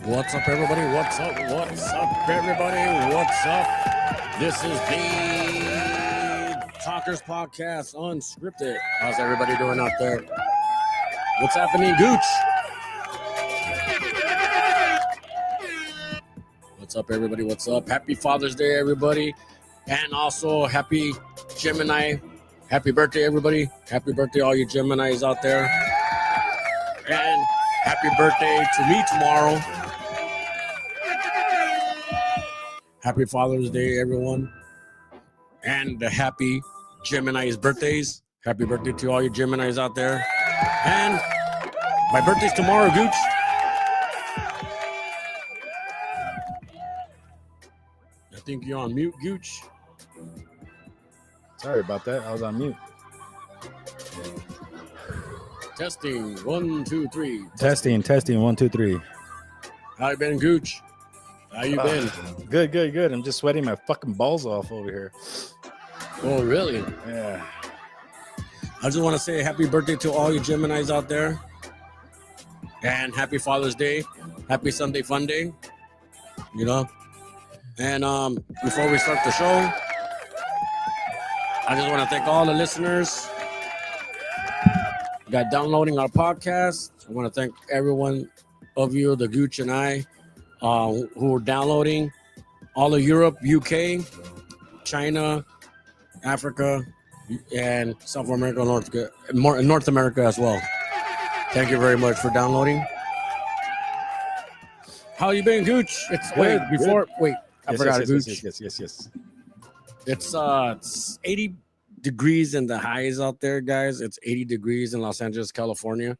What's up, everybody? What's up? What's up, everybody? What's up? This is the Talkers Podcast Unscripted. How's everybody doing out there? What's happening, Gooch? What's up, everybody? What's up? Happy Father's Day, everybody. And also, happy Gemini. Happy birthday, everybody. Happy birthday, all you Geminis out there. And happy birthday to me tomorrow. Happy Father's Day, everyone. And the happy Gemini's birthdays. Happy birthday to all you Geminis out there. And my birthday's tomorrow, Gooch. I think you're on mute, Gooch. Sorry about that. I was on mute. Testing. 1, 2, 3. Testing. 1, 2, 3. How you been, Gooch? How you been? Good. I'm just sweating my fucking balls off over here. Oh, really? Yeah. I just want to say happy birthday to all you Geminis out there. And happy Father's Day. Happy Sunday Fun Day. You know? And before we start the show, I just want to thank all the listeners got downloading our podcast. I want to thank everyone of you, the Gooch and I, who are downloading, all of Europe, UK, China, Africa, and South America, North America as well. Thank you very much for downloading. How you been, Gooch? It's Good, I forgot Gooch. Yes. It's 80 degrees in the highs out there, guys. It's 80 degrees in Los Angeles, California.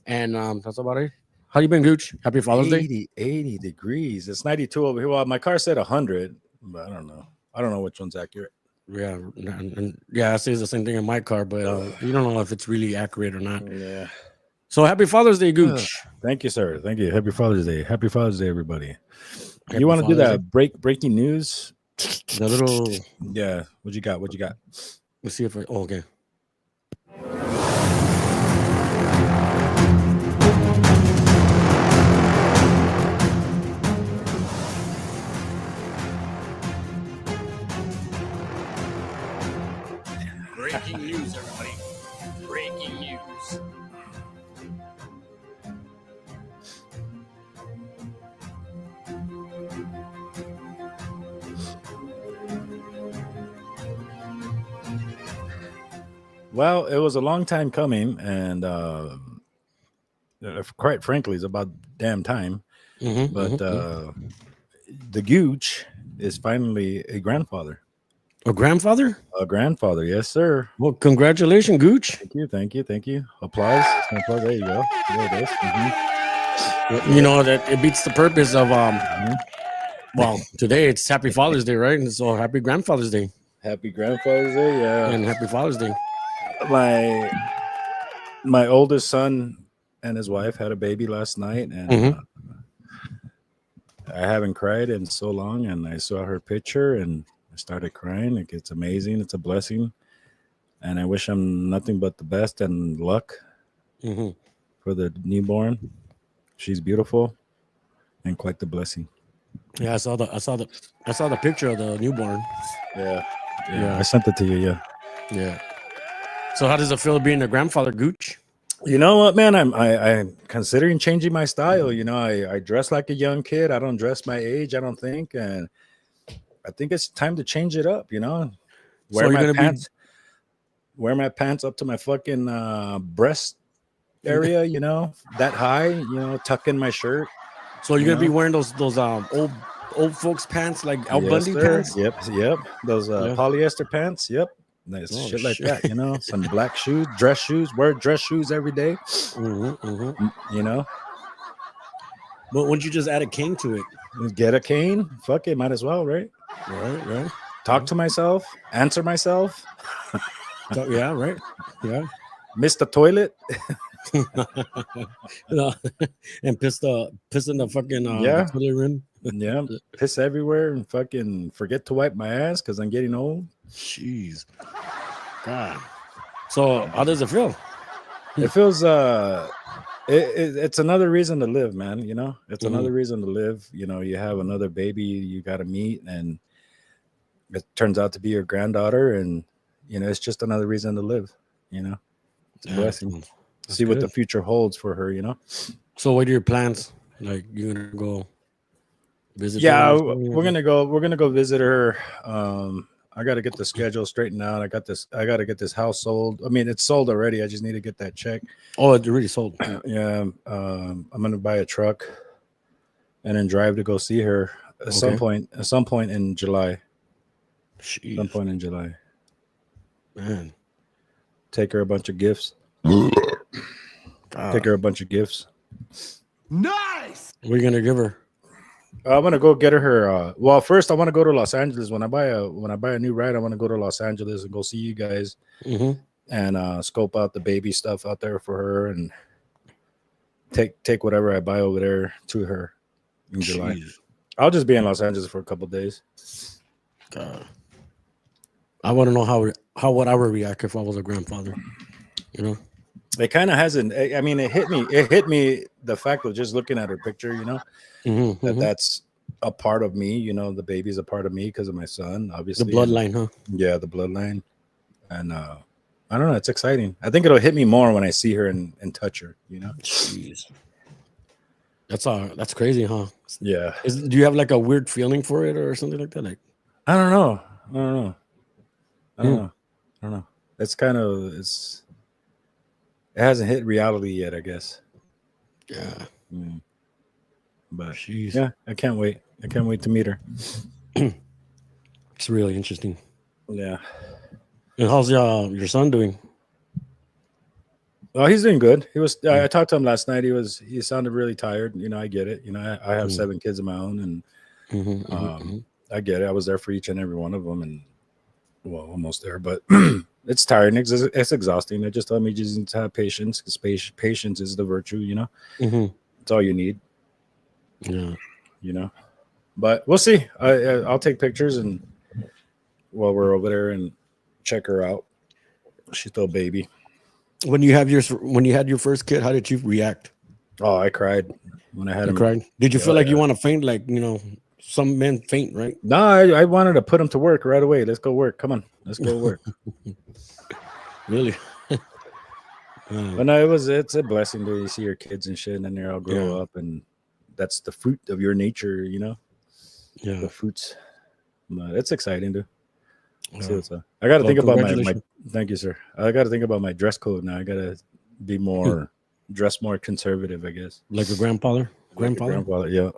And that's about it. How you been, Gooch? Happy Father's Day. 80 degrees. It's 92 over here. Well, my car said 100, but I don't know. I don't know which one's accurate. Yeah, I say the same thing in my car, but you don't know if it's really accurate or not. Yeah. So happy Father's Day, Gooch. Thank you, sir. Thank you. Happy Father's Day. Happy Father's Day, everybody. Happy You want to do Father's that breaking news? The little. Yeah. What you got? Let's see if I. Oh, okay. Breaking news, everybody. Breaking news. Well, it was a long time coming, and quite frankly, it's about damn time. But the Gooch is finally a grandfather. A grandfather? A grandfather, yes, sir. Well, congratulations, Gooch. Thank you. Applause. There you go. There it is. You know that it beats the purpose of Well, today it's Happy Father's Day, right? And so Happy Grandfather's Day. Happy Grandfather's Day, yeah. And Happy Father's Day. My oldest son and his wife had a baby last night, and I haven't cried in so long, and I saw her picture and I started crying. Like, it's amazing. It's a blessing. And I wish him nothing but the best and luck for the newborn. She's beautiful and quite the blessing. Yeah, I saw the picture of the newborn. Yeah. I sent it to you. Yeah. So how does it feel being a grandfather, Gooch? You know what, man? I'm considering changing my style. You know, I dress like a young kid. I don't dress my age, I don't think, and I think it's time to change it up. You know, wear my pants up to my fucking breast area. You know, that high. You know, tuck in my shirt. So you're gonna be wearing those old folks pants, like Al Bundy pants? Yep. Those polyester pants. Yep. Nice shit like that, you know. Some black shoes, dress shoes. Wear dress shoes every day. You know. But wouldn't you just add a cane to it? Get a cane? Fuck it, might as well, right? Right. Talk to myself. Answer myself. Yeah, right. Yeah. Miss the toilet. And piss in the fucking toilet rim. Yeah, piss everywhere and fucking forget to wipe my ass because I'm getting old. Jeez. God. So how does it feel? It feels It's another reason to live, man. You know, it's another reason to live. You know, you have another baby you got to meet, and it turns out to be your granddaughter, and you know, it's just another reason to live. You know, it's a blessing. See what the future holds for her. You know. So, what are your plans? Like, you're gonna go visit? Yeah, we're gonna go. We're gonna go visit her. I got to get the schedule straightened out. I got to get this house sold. I mean, it's sold already. I just need to get that check. Oh, it's already sold. Yeah. I'm gonna buy a truck and then drive to go see her at some point. At some point in July. Jeez. Some point in July. Man. Take her a bunch of gifts. Take her a bunch of gifts. Nice. What are you gonna give her? I'm gonna go get her. Well, first I want to go to Los Angeles. When I buy a new ride, I want to go to Los Angeles and go see you guys and scope out the baby stuff out there for her and take whatever I buy over there to her in July. I'll just be in Los Angeles for a couple of days. God. I want to know how would I react if I was a grandfather. You know, it kind of hasn't. I mean, it hit me. The fact of just looking at her picture, you know, that's a part of me. You know, the baby's a part of me because of my son, obviously. The bloodline, huh? Yeah, the bloodline. And I don't know. It's exciting. I think it'll hit me more when I see her and touch her. You know. Jeez. That's crazy, huh? Yeah. Do you have like a weird feeling for it or something like that? Like, I don't know. I don't know. It's kind of it hasn't hit reality yet, I guess. Yeah. But jeez. Yeah, I can't wait. I can't wait to meet her. It's really interesting. Yeah. And how's your son doing? Oh, he's doing good. He was. I talked to him last night. He sounded really tired. You know, I get it. You know, I have 7 kids of my own, and I get it. I was there for each and every one of them, and well, almost there. But it's tiring. It's exhausting. I just told me you just need to have patience because patience is the virtue. You know, it's all you need. Yeah. You know, but we'll see. I'll take pictures and while we're over there and check her out. She's still a baby. When you had your first kid, how did you react? Oh, I cried when I had him. Cried? Did you feel like you want to faint? Like, you know, some men faint, right? No, I wanted to put him to work right away. Let's go work. Come on, let's go work. Really? But no, it's a blessing to see your kids and shit, and then they all grow up, and that's the fruit of your nature, you know. Yeah, the fruits. But it's exciting, dude. I got to think about my. Thank you, sir. I got to think about my dress code now. I got to be dress more conservative, I guess. Like a grandfather. Yeah.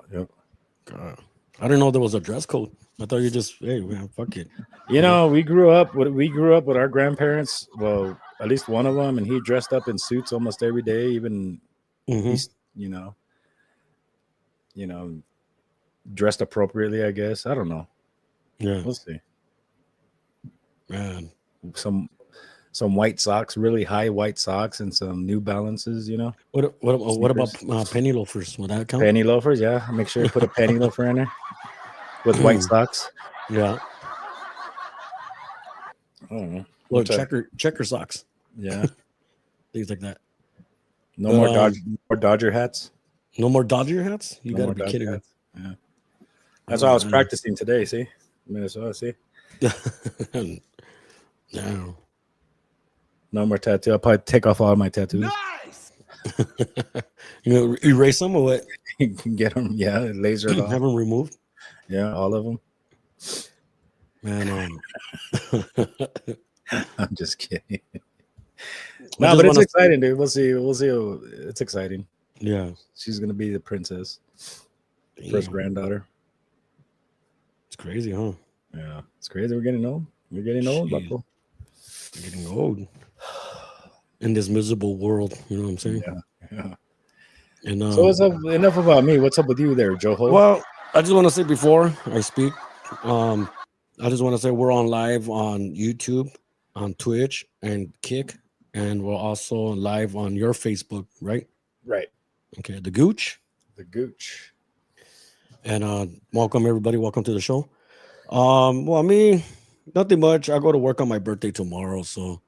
God. I didn't know there was a dress code. I thought you just, hey man, fuck it. You know, we grew up with our grandparents. Well, at least one of them, and he dressed up in suits almost every day. Even he's, you know, dressed appropriately, I guess. I don't know. Yeah, we'll see. Man, some white socks, really high white socks, and some New Balances. You know. What about penny loafers? Would that count? Penny loafers, yeah. Make sure you put a penny loafer in there with white socks. Yeah. I don't know. Well, checker socks. Yeah. Things like that. No more Dodger hats. No more Dodger hats? You gotta be kidding me. Yeah. That's why I was practicing today. See, Minnesota. See. No. No more tattoo. I'll probably take off all my tattoos. Nice. You know, erase them or what? You can get them. Yeah, laser off. Have them removed. Yeah, all of them. Man, I'm just kidding. No, but it's exciting, dude. We'll see. It's exciting. Yeah, she's gonna be the princess. Damn. First granddaughter. It's crazy, huh? Yeah, it's crazy. We're getting old. We're getting old, Buckle. We're getting old in this miserable world. You know what I'm saying? Yeah. And so what's up? Enough about me. What's up with you there, Joe? Well, I just want to say before I speak, I just want to say we're on live on YouTube, on Twitch, and Kick, and we're also live on your Facebook, right? Right. Okay, the Gooch. The Gooch. And welcome everybody. Welcome to the show. Well, me, nothing much. I go to work on my birthday tomorrow. So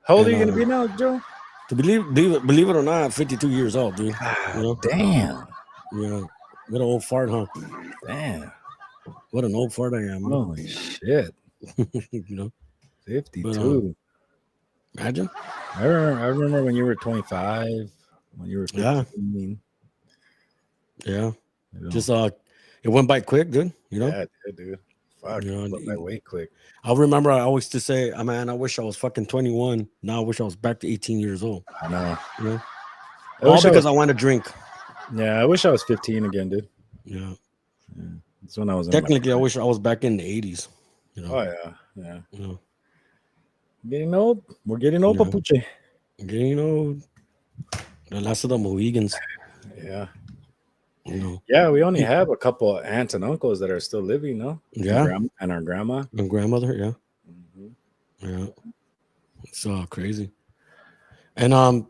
how old are you gonna be now, Joe? To believe it or not, 52 years old, dude. You know? Damn. Yeah. What an old fart, huh? Damn. What an old fart I am. Huh? Holy shit. You know? 52. Imagine. I remember when you were 25, when you were 15. Yeah. You know? Just it went by quick, dude. You know? Yeah, it did, dude. Fuck, You know, it went by way quick. I remember I always to say, oh, man, I wish I was fucking 21. Now I wish I was back to 18 years old. I know. You know? All because I want to drink. Yeah, I wish I was 15 again, dude. Yeah. That's when I was technically I wish I was back in the 80s. You know? Oh yeah. You know? Getting old. We're getting old, Papuche. Getting old. The last of the Mohegans. Yeah. You know. Yeah, we only have a couple of aunts and uncles that are still living, no? Yeah. And our grandma. And grandmother, yeah. Mm-hmm. Yeah. It's crazy. And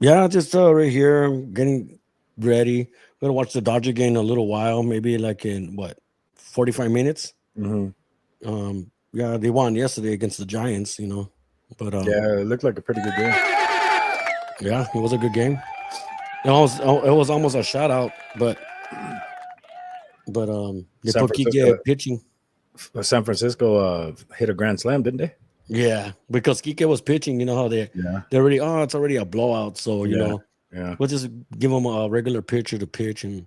yeah, just right here, getting ready. I'm gonna watch the Dodger game in a little while, maybe like in 45 minutes. Mm-hmm. Yeah, they won yesterday against the Giants, you know. But yeah, it looked like a pretty good game. Yeah, it was a good game. It was almost a shutout, but they put Kike pitching. San Francisco hit a grand slam, didn't they? Yeah, because Kike was pitching. You know how they already it's already a blowout, so you know we'll just give them a regular pitcher to pitch, and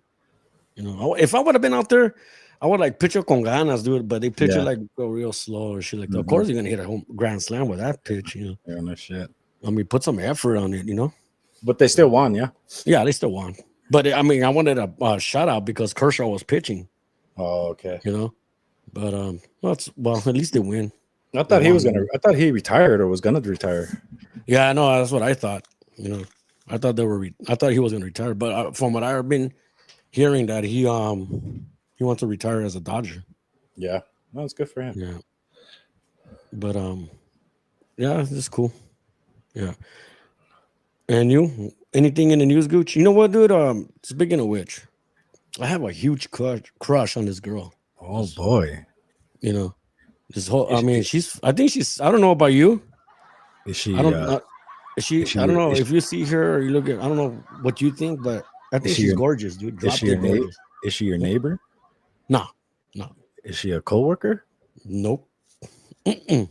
you know if I would have been out there, I would like pitch con ganas, dude. But they pitch it like go real slow or shit like that. Of course, you're gonna hit a grand slam with that pitch, you know. Yeah, no shit. I mean, put some effort on it, you know. But they still won, yeah. Yeah, they still won. But I mean, I wanted a shutout because Kershaw was pitching. Oh, okay. You know, but at least they win. I thought he was gonna. I thought he retired or was gonna retire. Yeah, I know. That's what I thought. You know, I thought I thought he was gonna retire. But from what I've been hearing, that he wants to retire as a Dodger. Yeah, no, it's good for him. Yeah, but yeah, it's cool. Yeah. And you, anything in the news, Gooch? You know what, dude? Speaking of which, I have a huge crush on this girl. Oh boy, you know, this whole. I mean, I think she's. I don't know about you. Is she? I don't. I don't know if you see her or you look at. I don't know what you think, but I think she's gorgeous, dude. Is she your neighbor? No. Is she a coworker? Nope. Is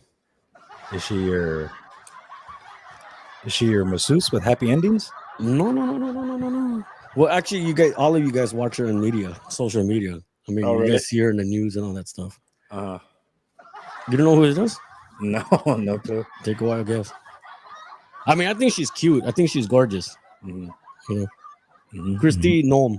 she your masseuse with happy endings? No. Well, actually, all of you guys watch her in social media. I mean, you guys see her in the news and all that stuff. You don't know who it is? No clue. Take a wild guess. I mean, I think she's cute. I think she's gorgeous. Mm-hmm. You know, Christy Noem.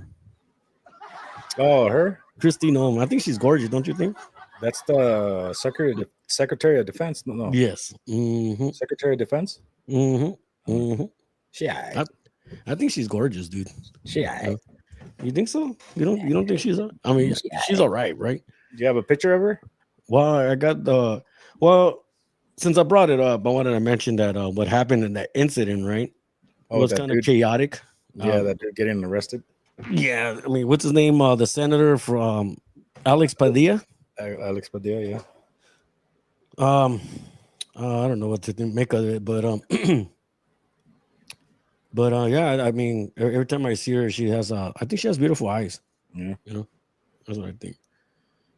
Oh, her? Christy Noem. I think she's gorgeous. Don't you think? That's the Secretary of Defense. No. Yes. Mm-hmm. Secretary of Defense. Mm-hmm. Mm-hmm. I think she's gorgeous, dude. You think so? You don't think she's? I mean, she's all right? Do you have a picture of her? Well, I got since I brought it up, I wanted to mention that what happened in that incident, right? It was kind of chaotic. Yeah, that dude getting arrested. Yeah, I mean, what's his name? The senator from Alex Padilla. Alex Padilla, yeah. I don't know what to make of it, but yeah, I mean, every time I see her, she has I think she has beautiful eyes. Yeah, you know, that's what I think.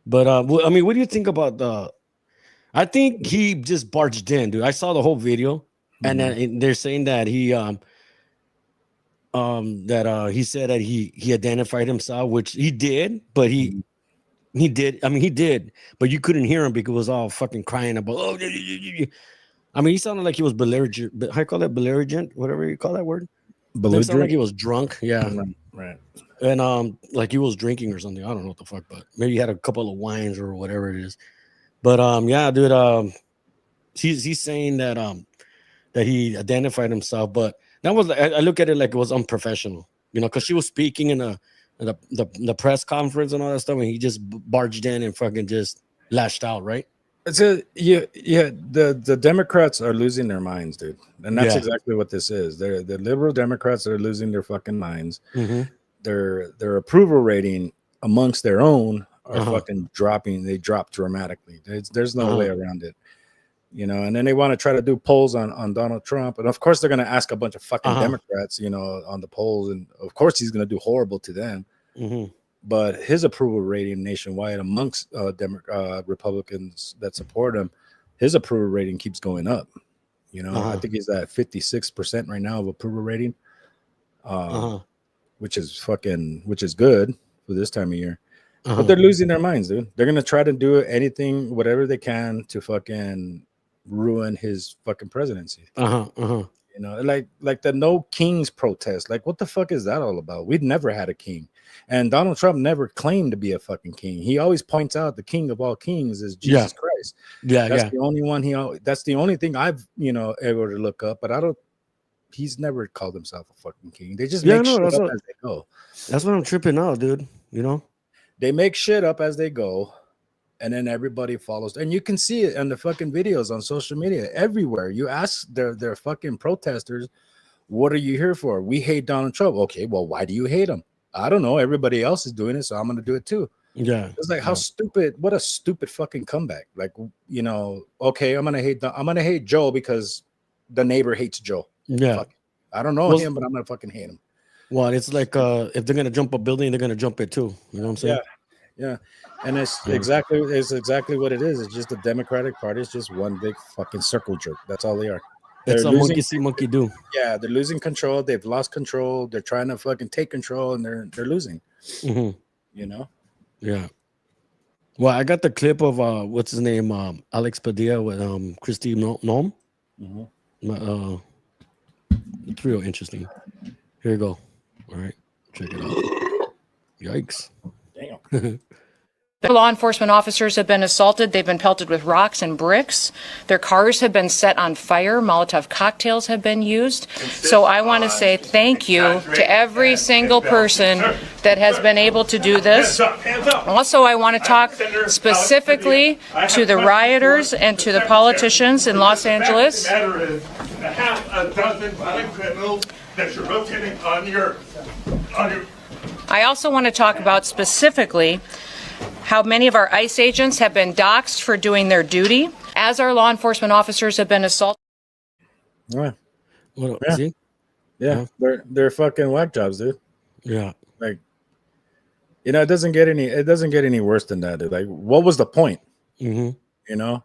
But I mean, what do you think about I think he just barged in, dude. I saw the whole video, and then they're saying that he he said that he identified himself, which he did, but he did. I mean, he did, but you couldn't hear him because it was all fucking crying about. I mean, he sounded like he was belligerent. How you call that? Belligerent, whatever you call that word. Belligerent. It sounded like he was drunk. Yeah, right. And like he was drinking or something. I don't know what the fuck, but maybe he had a couple of wines or whatever it is. But yeah, dude. He's saying that that he identified himself, but that was I look at it like it was unprofessional, you know, because she was speaking in the press conference and all that stuff, and he just barged in and fucking just lashed out, right? The Democrats are losing their minds, dude, and that's exactly what this is. They're the liberal Democrats that are losing their fucking minds. Mm-hmm. Their approval rating amongst their own are fucking dropping. They drop dramatically. There's no way around it. you know, and then they want to try to do polls on Donald Trump. And of course, they're going to ask a bunch of fucking Democrats, you know, on the polls. And of course, he's going to do horrible to them. But his approval rating nationwide amongst Republicans that support him, his approval rating keeps going up. You know, I think he's at 56% right now of approval rating, which is good for this time of year. But they're losing their minds, dude. They're gonna try to do anything, whatever they can, to fucking ruin his fucking presidency. You know, like the No Kings protest. Like, what the fuck is that all about? We'd never had a king, and Donald Trump never claimed to be a fucking king. He always points out the king of all kings is Jesus Christ. That's the only one. That's the only thing I've able to look up. But I don't. He's never called himself a fucking king. They just make shit up as they go. That's what I'm tripping out, dude. You know. They make shit up as they go, and then everybody follows. And you can see it in the fucking videos on social media everywhere. You ask their fucking protesters, what are you here for? We hate Donald Trump. Okay, well, why do you hate him? I don't know. Everybody else is doing it, so I'm going to do it too. Yeah. It's like, how stupid, what a stupid fucking comeback. Like, you know, okay, I'm going to hate Joe because the neighbor hates Joe. Yeah. Fuck. I don't know him, but I'm going to fucking hate him. Well, it's like if they're gonna jump a building, they're gonna jump it too. You know what I'm saying? Yeah. And it's exactly what it is. It's just the Democratic Party is just one big fucking circle jerk. That's all they are. It's a monkey see, monkey do. Yeah, they're losing control. They've lost control. They're trying to fucking take control, and they're losing. You know? Yeah. Well, I got the clip of what's his name, Alex Padilla with Christy Noem. It's real interesting. Here you go. All right, check it out. Yikes. Damn. The law enforcement officers have been assaulted. They've been pelted with rocks and bricks. Their cars have been set on fire. Molotov cocktails have been used. So I want to say thank you to every single person that has been able to do this. Also, I want to talk specifically to the rioters and to the politicians in Los Angeles. Half a dozen violent criminals that you're rotating on your. I also want to talk about specifically how many of our ICE agents have been doxxed for doing their duty, as our law enforcement officers have been assaulted. Yeah. See? Yeah. They're fucking whack jobs, dude. Yeah. Like, you know, it doesn't get any worse than that, dude. Like, what was the point? You know?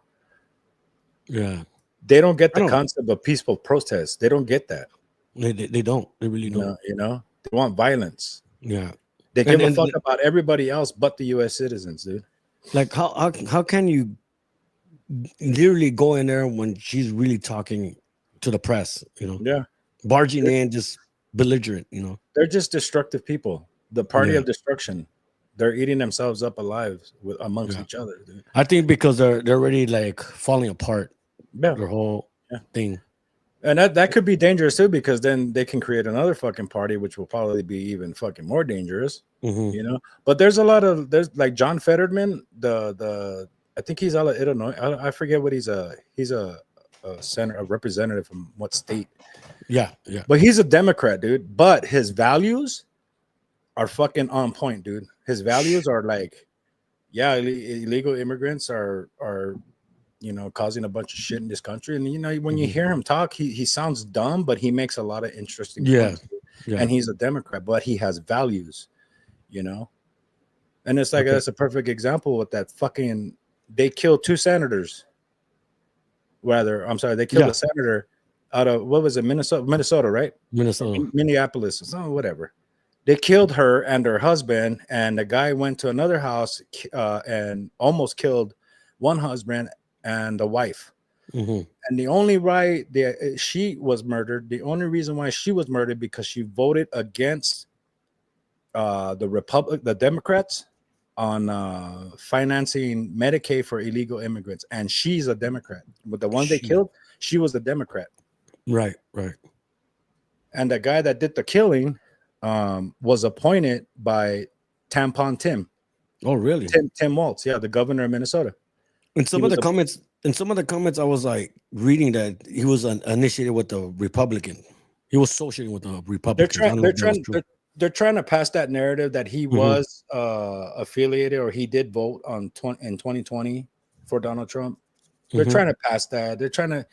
Yeah. They don't get the concept of peaceful protest. They don't get that. They don't. They really don't. You know? They want violence. Yeah. They give a fuck about everybody else but the U.S. citizens, dude. Like, how can you literally go in there when she's really talking to the press, you know? Yeah. Barging in, just belligerent, you know? They're just destructive people. The party of destruction. They're eating themselves up alive amongst each other, dude. I think because they're already, like, falling apart. Yeah. Their whole thing. And that could be dangerous too, because then they can create another fucking party, which will probably be even fucking more dangerous. You know, but there's like John Fetterman, I think he's out of Illinois. I forget what he's a senator, a representative from what state. Yeah. But he's a Democrat, dude. But his values are fucking on point, dude. His values are like, illegal immigrants are you know, causing a bunch of shit in this country. And, you know, when you hear him talk, he sounds dumb, but he makes a lot of interesting points. And he's a Democrat, but he has values, you know? And it's like, that's a perfect example with that fucking, they killed two senators. They killed a senator out of, what was it, Minnesota, right? Minneapolis, whatever. They killed her and her husband, and the guy went to another house and almost killed one husband and the wife. And the only she was murdered. The only reason why she was murdered because she voted against the Democrats on financing Medicaid for illegal immigrants, and she's a Democrat. But the one they killed, she was a Democrat. Right. And the guy that did the killing was appointed by Tampon Tim. Oh, really? Tim Walz, the governor of Minnesota. In some of the comments, I was like reading that he was initiated with the Republican. He was associating with the Republican. They're trying to pass that narrative that he was affiliated or he did vote in 2020 for Donald Trump. They're trying to pass that. They're trying to,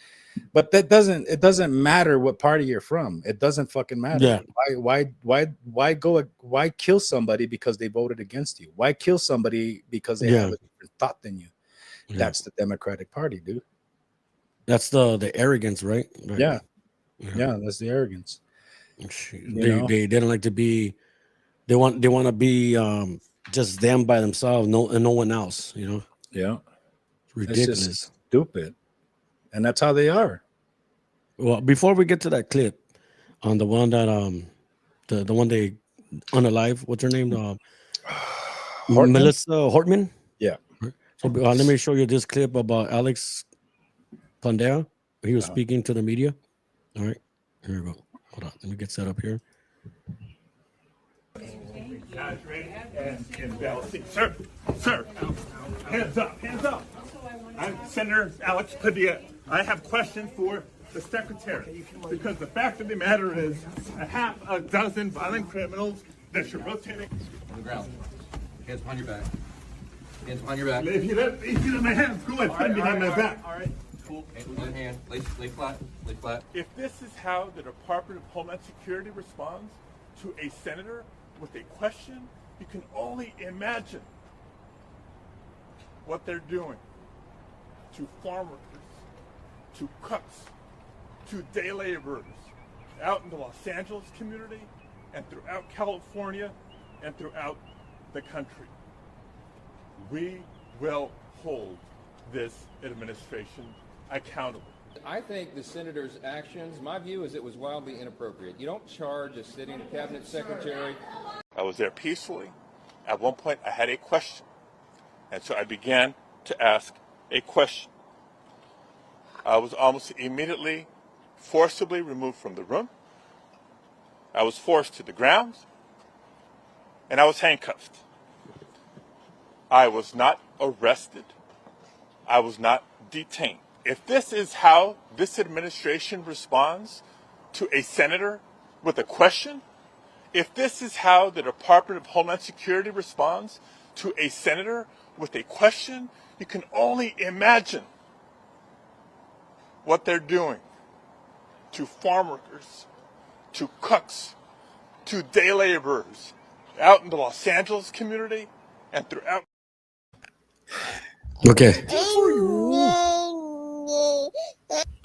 but it doesn't matter what party you're from. It doesn't fucking matter. Yeah. Why kill somebody because they voted against you? Why kill somebody because they have a different thought than you? Yeah. That's the Democratic Party, dude. That's the arrogance, right? Yeah, that's the arrogance. They don't like to be. They want to be just them by themselves, and no one else. You know. Yeah, it's ridiculous, it's just stupid, and that's how they are. Well, before we get to that clip, on the one that the one they unalive, what's her name? Melissa Hortman. Yeah. So let me show you this clip about Alex Padilla. He was speaking to the media. All right, here we go. Hold on, let me get set up here. Guys, ready? And Bell, sir, hands up. I'm Senator Alex Padilla. I have questions for the secretary because the fact of the matter is, a half a dozen violent criminals that you're rotating On the ground. Hands behind your back. Hands behind your back. If you let my hands go, I'd put behind my back. All right. Cool. Other hand. Lay flat. Lay flat. If this is how the Department of Homeland Security responds to a senator with a question, you can only imagine what they're doing to farm workers, to cooks, to day laborers out in the Los Angeles community and throughout California and throughout the country. We will hold this administration accountable. I think the senator's actions, my view is it was wildly inappropriate. You don't charge a sitting cabinet secretary. I was there peacefully. At one point, I had a question. And so I began to ask a question. I was almost immediately forcibly removed from the room. I was forced to the ground. And I was handcuffed. I was not arrested. I was not detained. If this is how this administration responds to a senator with a question, if this is how the Department of Homeland Security responds to a senator with a question, you can only imagine what they're doing to farm workers, to cooks, to day laborers out in the Los Angeles community and throughout. Okay.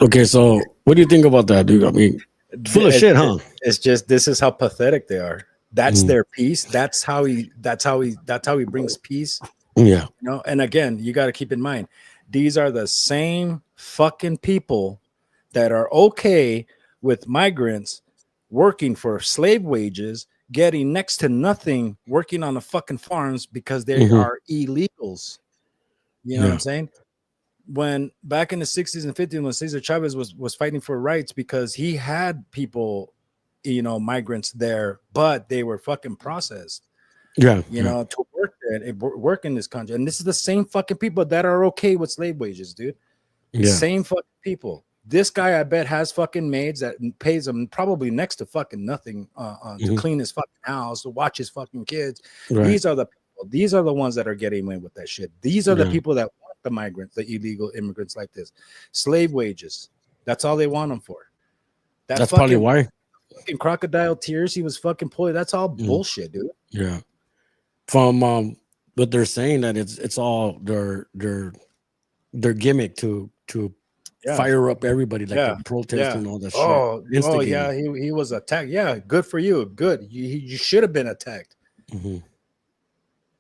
Okay, so what do you think about that, dude? I mean, full of shit, huh? It's just this is how pathetic they are. That's their peace. That's how he brings peace. Yeah. You know, and again, you got to keep in mind, these are the same fucking people that are okay with migrants working for slave wages, getting next to nothing, working on the fucking farms because they are illegals. You know what I'm saying? When back in the 60s and 50s, when Cesar Chavez was fighting for rights because he had people, you know, migrants there, but they were fucking processed. You know, to work there and work in this country. And this is the same fucking people that are okay with slave wages, dude. Same fucking people. This guy, I bet, has fucking maids that pays him probably next to fucking nothing to clean his fucking house, to watch his fucking kids. These are the people. These are the ones that are getting away with that shit. These are the people that want the migrants, the illegal immigrants like this. Slave wages. That's all they want them for. That's fucking, probably why. Fucking crocodile tears. He was fucking pulling. That's all bullshit, dude. Yeah. From what they're saying that it's all their gimmick to fire up everybody, like the protest and all that shit. Oh yeah, he was attacked. Yeah, good for you. Good. You should have been attacked.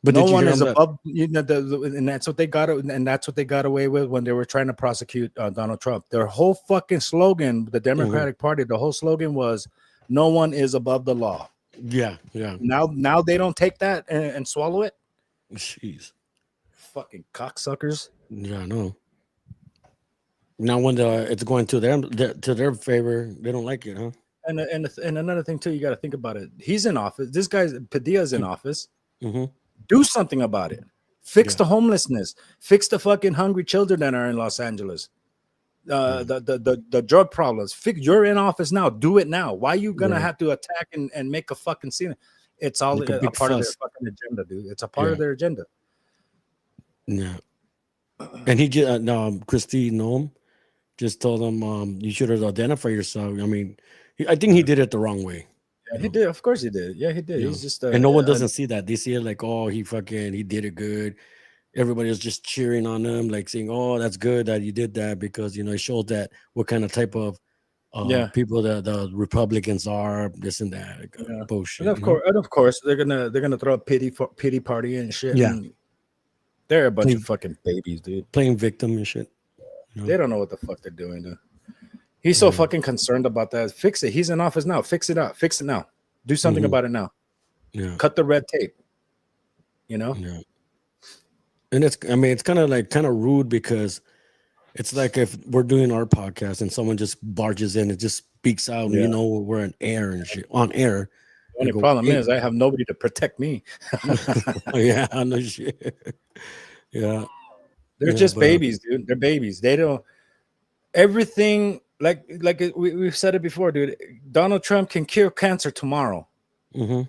But no one is above, you know, and that's what they got. And that's what they got away with when they were trying to prosecute Donald Trump. Their whole fucking slogan, the Democratic Party, the whole slogan was, "No one is above the law." Yeah. Now they don't take that and swallow it. Jeez, fucking cocksuckers. Yeah, I know. Now when it's going to their favor, they don't like it, huh? And another thing too, you got to think about it. He's in office. This guy's Padilla's in office. Do something about it. Fix the homelessness. Fix the fucking hungry children that are in Los Angeles. The drug problems. You're in office now. Do it now. Why are you gonna have to attack and make a fucking scene? It's all a part of their fucking agenda, dude. It's a part of their agenda. Yeah. And he just no, Christy Noem just told him, you should have identified yourself. I mean, I think he did it the wrong way. Yeah, he did. Of course he did. Yeah, he did. Yeah. He's just And no one doesn't see that. They see it like, oh, he did it good. Everybody was just cheering on him, like saying, oh, that's good that you did that, because it shows that what kind of type of people that the Republicans are, this and that, like, bullshit. And of course, they're gonna throw a pity party and shit. Yeah. And they're a bunch of fucking babies, dude. Playing victim and shit. They don't know what the fuck they're doing, dude. He's so fucking concerned about that. Fix it. He's in office now. Fix it up. Fix it now. Do something about it now. Yeah. Cut the red tape. Yeah. And it's kind of rude, because it's like if we're doing our podcast and someone just barges in and just speaks out, and we're on air and shit. On air. The only problem is I have nobody to protect me. Yeah, I know shit. Yeah. They're just babies, dude. They're babies. They don't everything like we've said it before, dude. Donald Trump can cure cancer tomorrow. And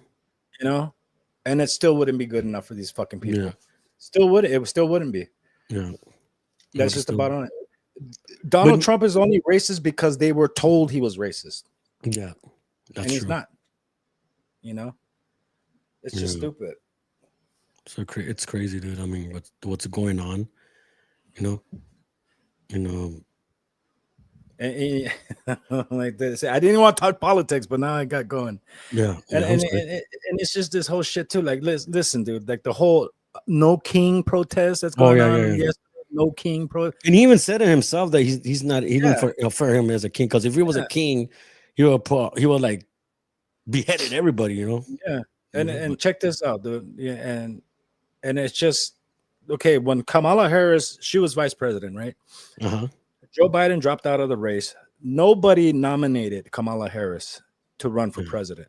it still wouldn't be good enough for these fucking people. Yeah. Still wouldn't be. Yeah. That's just about on it. Donald Trump is only racist because they were told he was racist. Yeah. And he's not. It's just stupid. So it's crazy, dude. I mean, what's going on? And like this, I didn't want to talk politics, but now I got going. Yeah, and it's just this whole shit too. Like, listen, dude. Like the whole no king protest that's going on. Yes, no king protest. And he even said it himself that he's not even for him as a king, because if he was a king, he would like beheaded everybody. Yeah, and check this out, dude. Yeah, and it's just okay. When Kamala Harris, she was vice president, right? Joe Biden dropped out of the race. Nobody nominated Kamala Harris to run for president.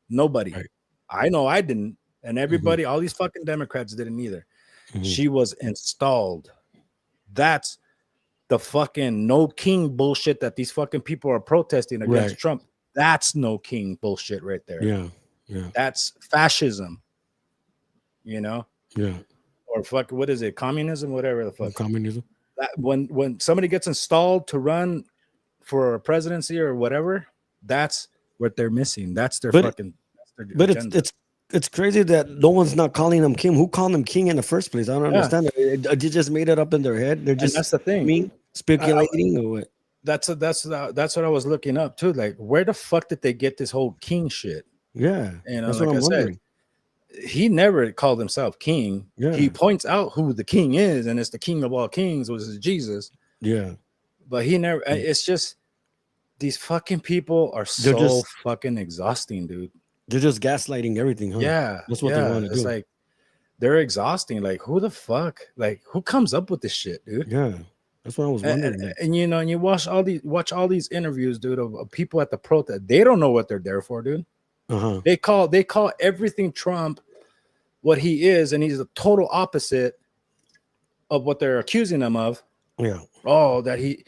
Nobody. Right. I know I didn't. And everybody, all these fucking Democrats didn't either. She was installed. That's the fucking no king bullshit that these fucking people are protesting against Trump. That's no king bullshit right there. Yeah. Yeah. That's fascism. Yeah. Or fuck, what is it? Communism? Whatever the fuck. Communism. That when somebody gets installed to run for a presidency or whatever, that's what they're missing. That's their fucking. But it's crazy that no one's not calling him king. Who called him king in the first place? I don't understand it. They just made it up in their head. They're just that's the thing. Speculating or what? That's what I was looking up too. Like, where the fuck did they get this whole king shit? Yeah, that's what I'm wondering. He never called himself king. Yeah. He points out who the king is, and it's the king of all kings, which is Jesus. Yeah. But he never, it's just these fucking people are fucking exhausting, dude. They're just gaslighting everything, huh? Yeah. That's what they want to do. It's like they're exhausting. Like, who the fuck? Like, who comes up with this shit, dude? Yeah. That's what I was wondering. And and you watch all these interviews, dude, of people at the protest. They don't know what they're there for, dude. They call everything Trump what he is, and he's the total opposite of what they're accusing him of. Yeah. Oh, that he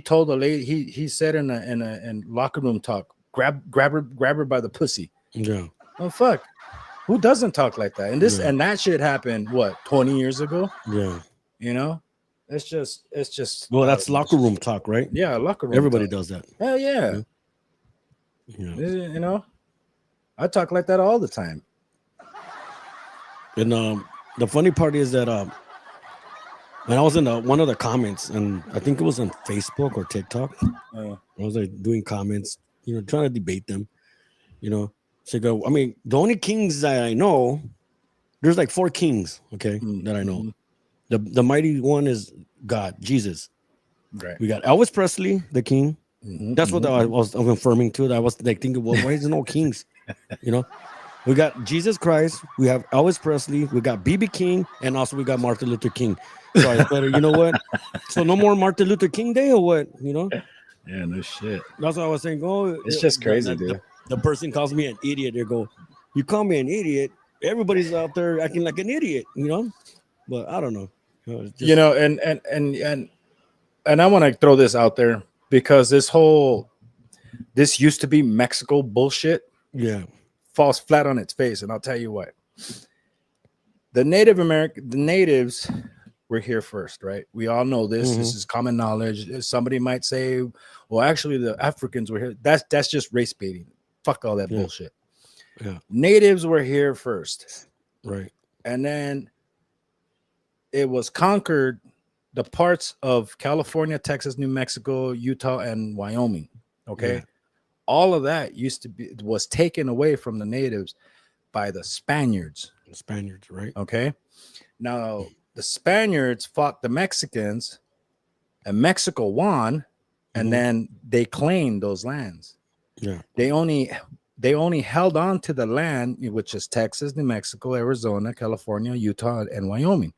told a lady, he said in a locker room talk, grab her by the pussy. Yeah. Oh fuck. Who doesn't talk like that? And and that shit happened 20 years ago? Yeah. It's just well, that's locker room talk, right? Yeah, locker room. Everybody talk. does that. Hell yeah. I talk like that all the time. And the funny part is that when I was in one of the comments, and I think it was on Facebook or TikTok, I was like doing comments, trying to debate them, So go. I mean, the only kings that I know, there's like 4 kings, that I know. The mighty one is God, Jesus. Right. We got Elvis Presley, the king. That's what I was confirming too. That I was like thinking, well, why is there no kings? We got Jesus Christ, we have Elvis Presley, we got BB King, and also we got Martin Luther King. So I better, you know what? So no more Martin Luther King Day or what? Yeah, no shit. That's what I was saying. Oh, it's just crazy, dude. The person calls me an idiot. They go, you call me an idiot. Everybody's out there acting like an idiot, But I don't know. And I want to throw this out there because this used to be Mexico bullshit. Yeah. Falls flat on its face, and I'll tell you what. The natives were here first, right? We all know this. This is common knowledge. Somebody might say, well, actually, the Africans were here. That's just race baiting. Fuck all that bullshit. Yeah. Natives were here first. Right. And then it was conquered, the parts of California, Texas, New Mexico, Utah, and Wyoming. Okay. Yeah. All of that was taken away from the natives by the Spaniards. The Spaniards, right? Okay. Now, the Spaniards fought the Mexicans, and Mexico won, and then they claimed those lands. Yeah. They only held on to the land, which is Texas, New Mexico, Arizona, California, Utah, and Wyoming.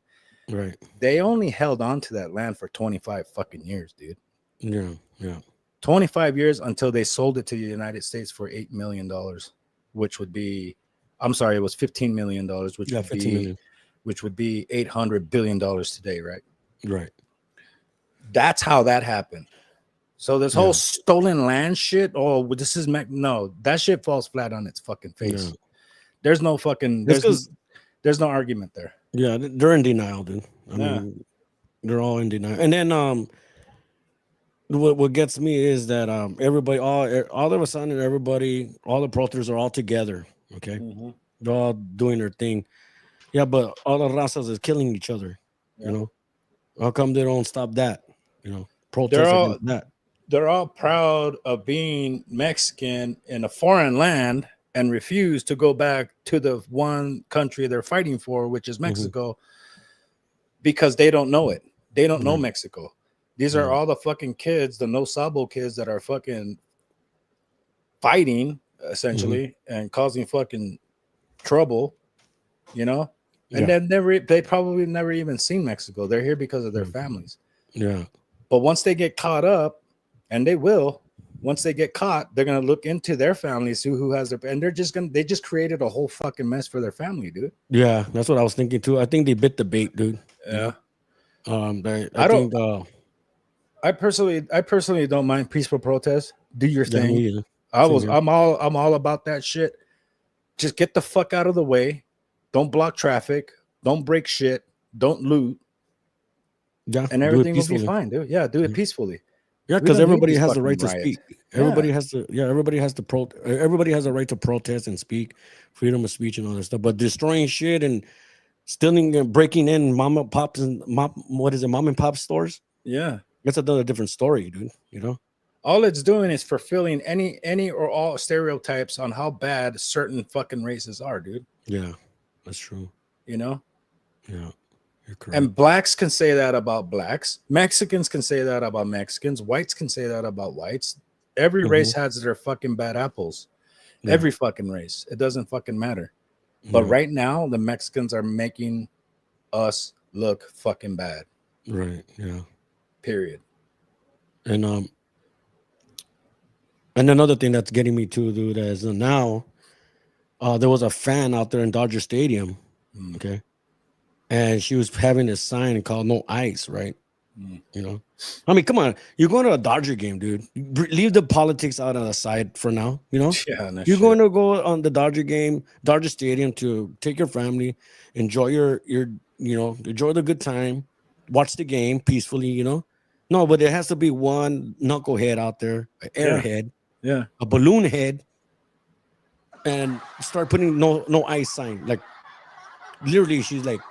Right. They only held on to that land for 25 fucking years, dude. Yeah. Yeah. 25 years until they sold it to the United States for $8 million, which would be, I'm sorry, it was $15 million, which would be $800 billion today, right? Right. That's how that happened. So this whole stolen land shit, oh, this is no, that shit falls flat on its fucking face. Yeah. There's no fucking, there's no argument there. Yeah, they're in denial, dude. I mean, they're all in denial. And then what gets me is that everybody, all of a sudden, everybody, all the protesters are all together. Okay, they're all doing their thing. Yeah, but all the razas is killing each other. You know, how come they don't stop that? You know, protest against that. They're all proud of being Mexican in a foreign land and refuse to go back to the one country they're fighting for, which is Mexico, because they don't know it. They don't know Mexico. These are all the fucking kids, the no sabo kids that are fucking fighting essentially and causing fucking trouble, you know? And then they probably never even seen Mexico. They're here because of their families. Yeah. But once they get caught up, and they will, once they get caught, they're gonna look into their families, who has their, and they just created a whole fucking mess for their family, dude. Yeah, that's what I was thinking too. I think they bit the bait, dude. Yeah. I I personally don't mind peaceful protest. Do your Yeah, thing. me either. I'm all about that shit. Just get the fuck out of the way. Don't block traffic. Don't break shit. Don't loot. Yeah, And do it everything will be peacefully. fine, dude. Yeah, do it peacefully. Yeah, We because don't need everybody these has the fucking right to riots. speak. Yeah. Everybody has to. Yeah, everybody has a right to protest and speak, freedom of speech and all that stuff. But destroying shit and stealing and breaking in mom and pop stores? Yeah. That's another different story, dude. You know? All it's doing is fulfilling any or all stereotypes on how bad certain fucking races are, dude. Yeah, that's true. You know? Yeah, you're correct. And blacks can say that about blacks. Mexicans can say that about Mexicans. Whites can say that about whites. Every race has their fucking bad apples. Yeah. Every fucking race. It doesn't fucking matter. But right now, the Mexicans are making us look fucking bad. Right. Yeah. Period. And another thing that's getting me too, dude, is now there was a fan out there in Dodger Stadium, okay, and she was having a sign called "No Ice," right? You know, I mean, come on, you're going to a Dodger game, dude. Leave the politics out on the side for now. You know, you're going to go on the Dodger game, Dodger Stadium, to take your family, enjoy enjoy the good time, watch the game peacefully. You know, no, but there has to be one knucklehead out there, an airhead. Yeah. A balloon head, and start putting no ice sign. Like literally, she's like,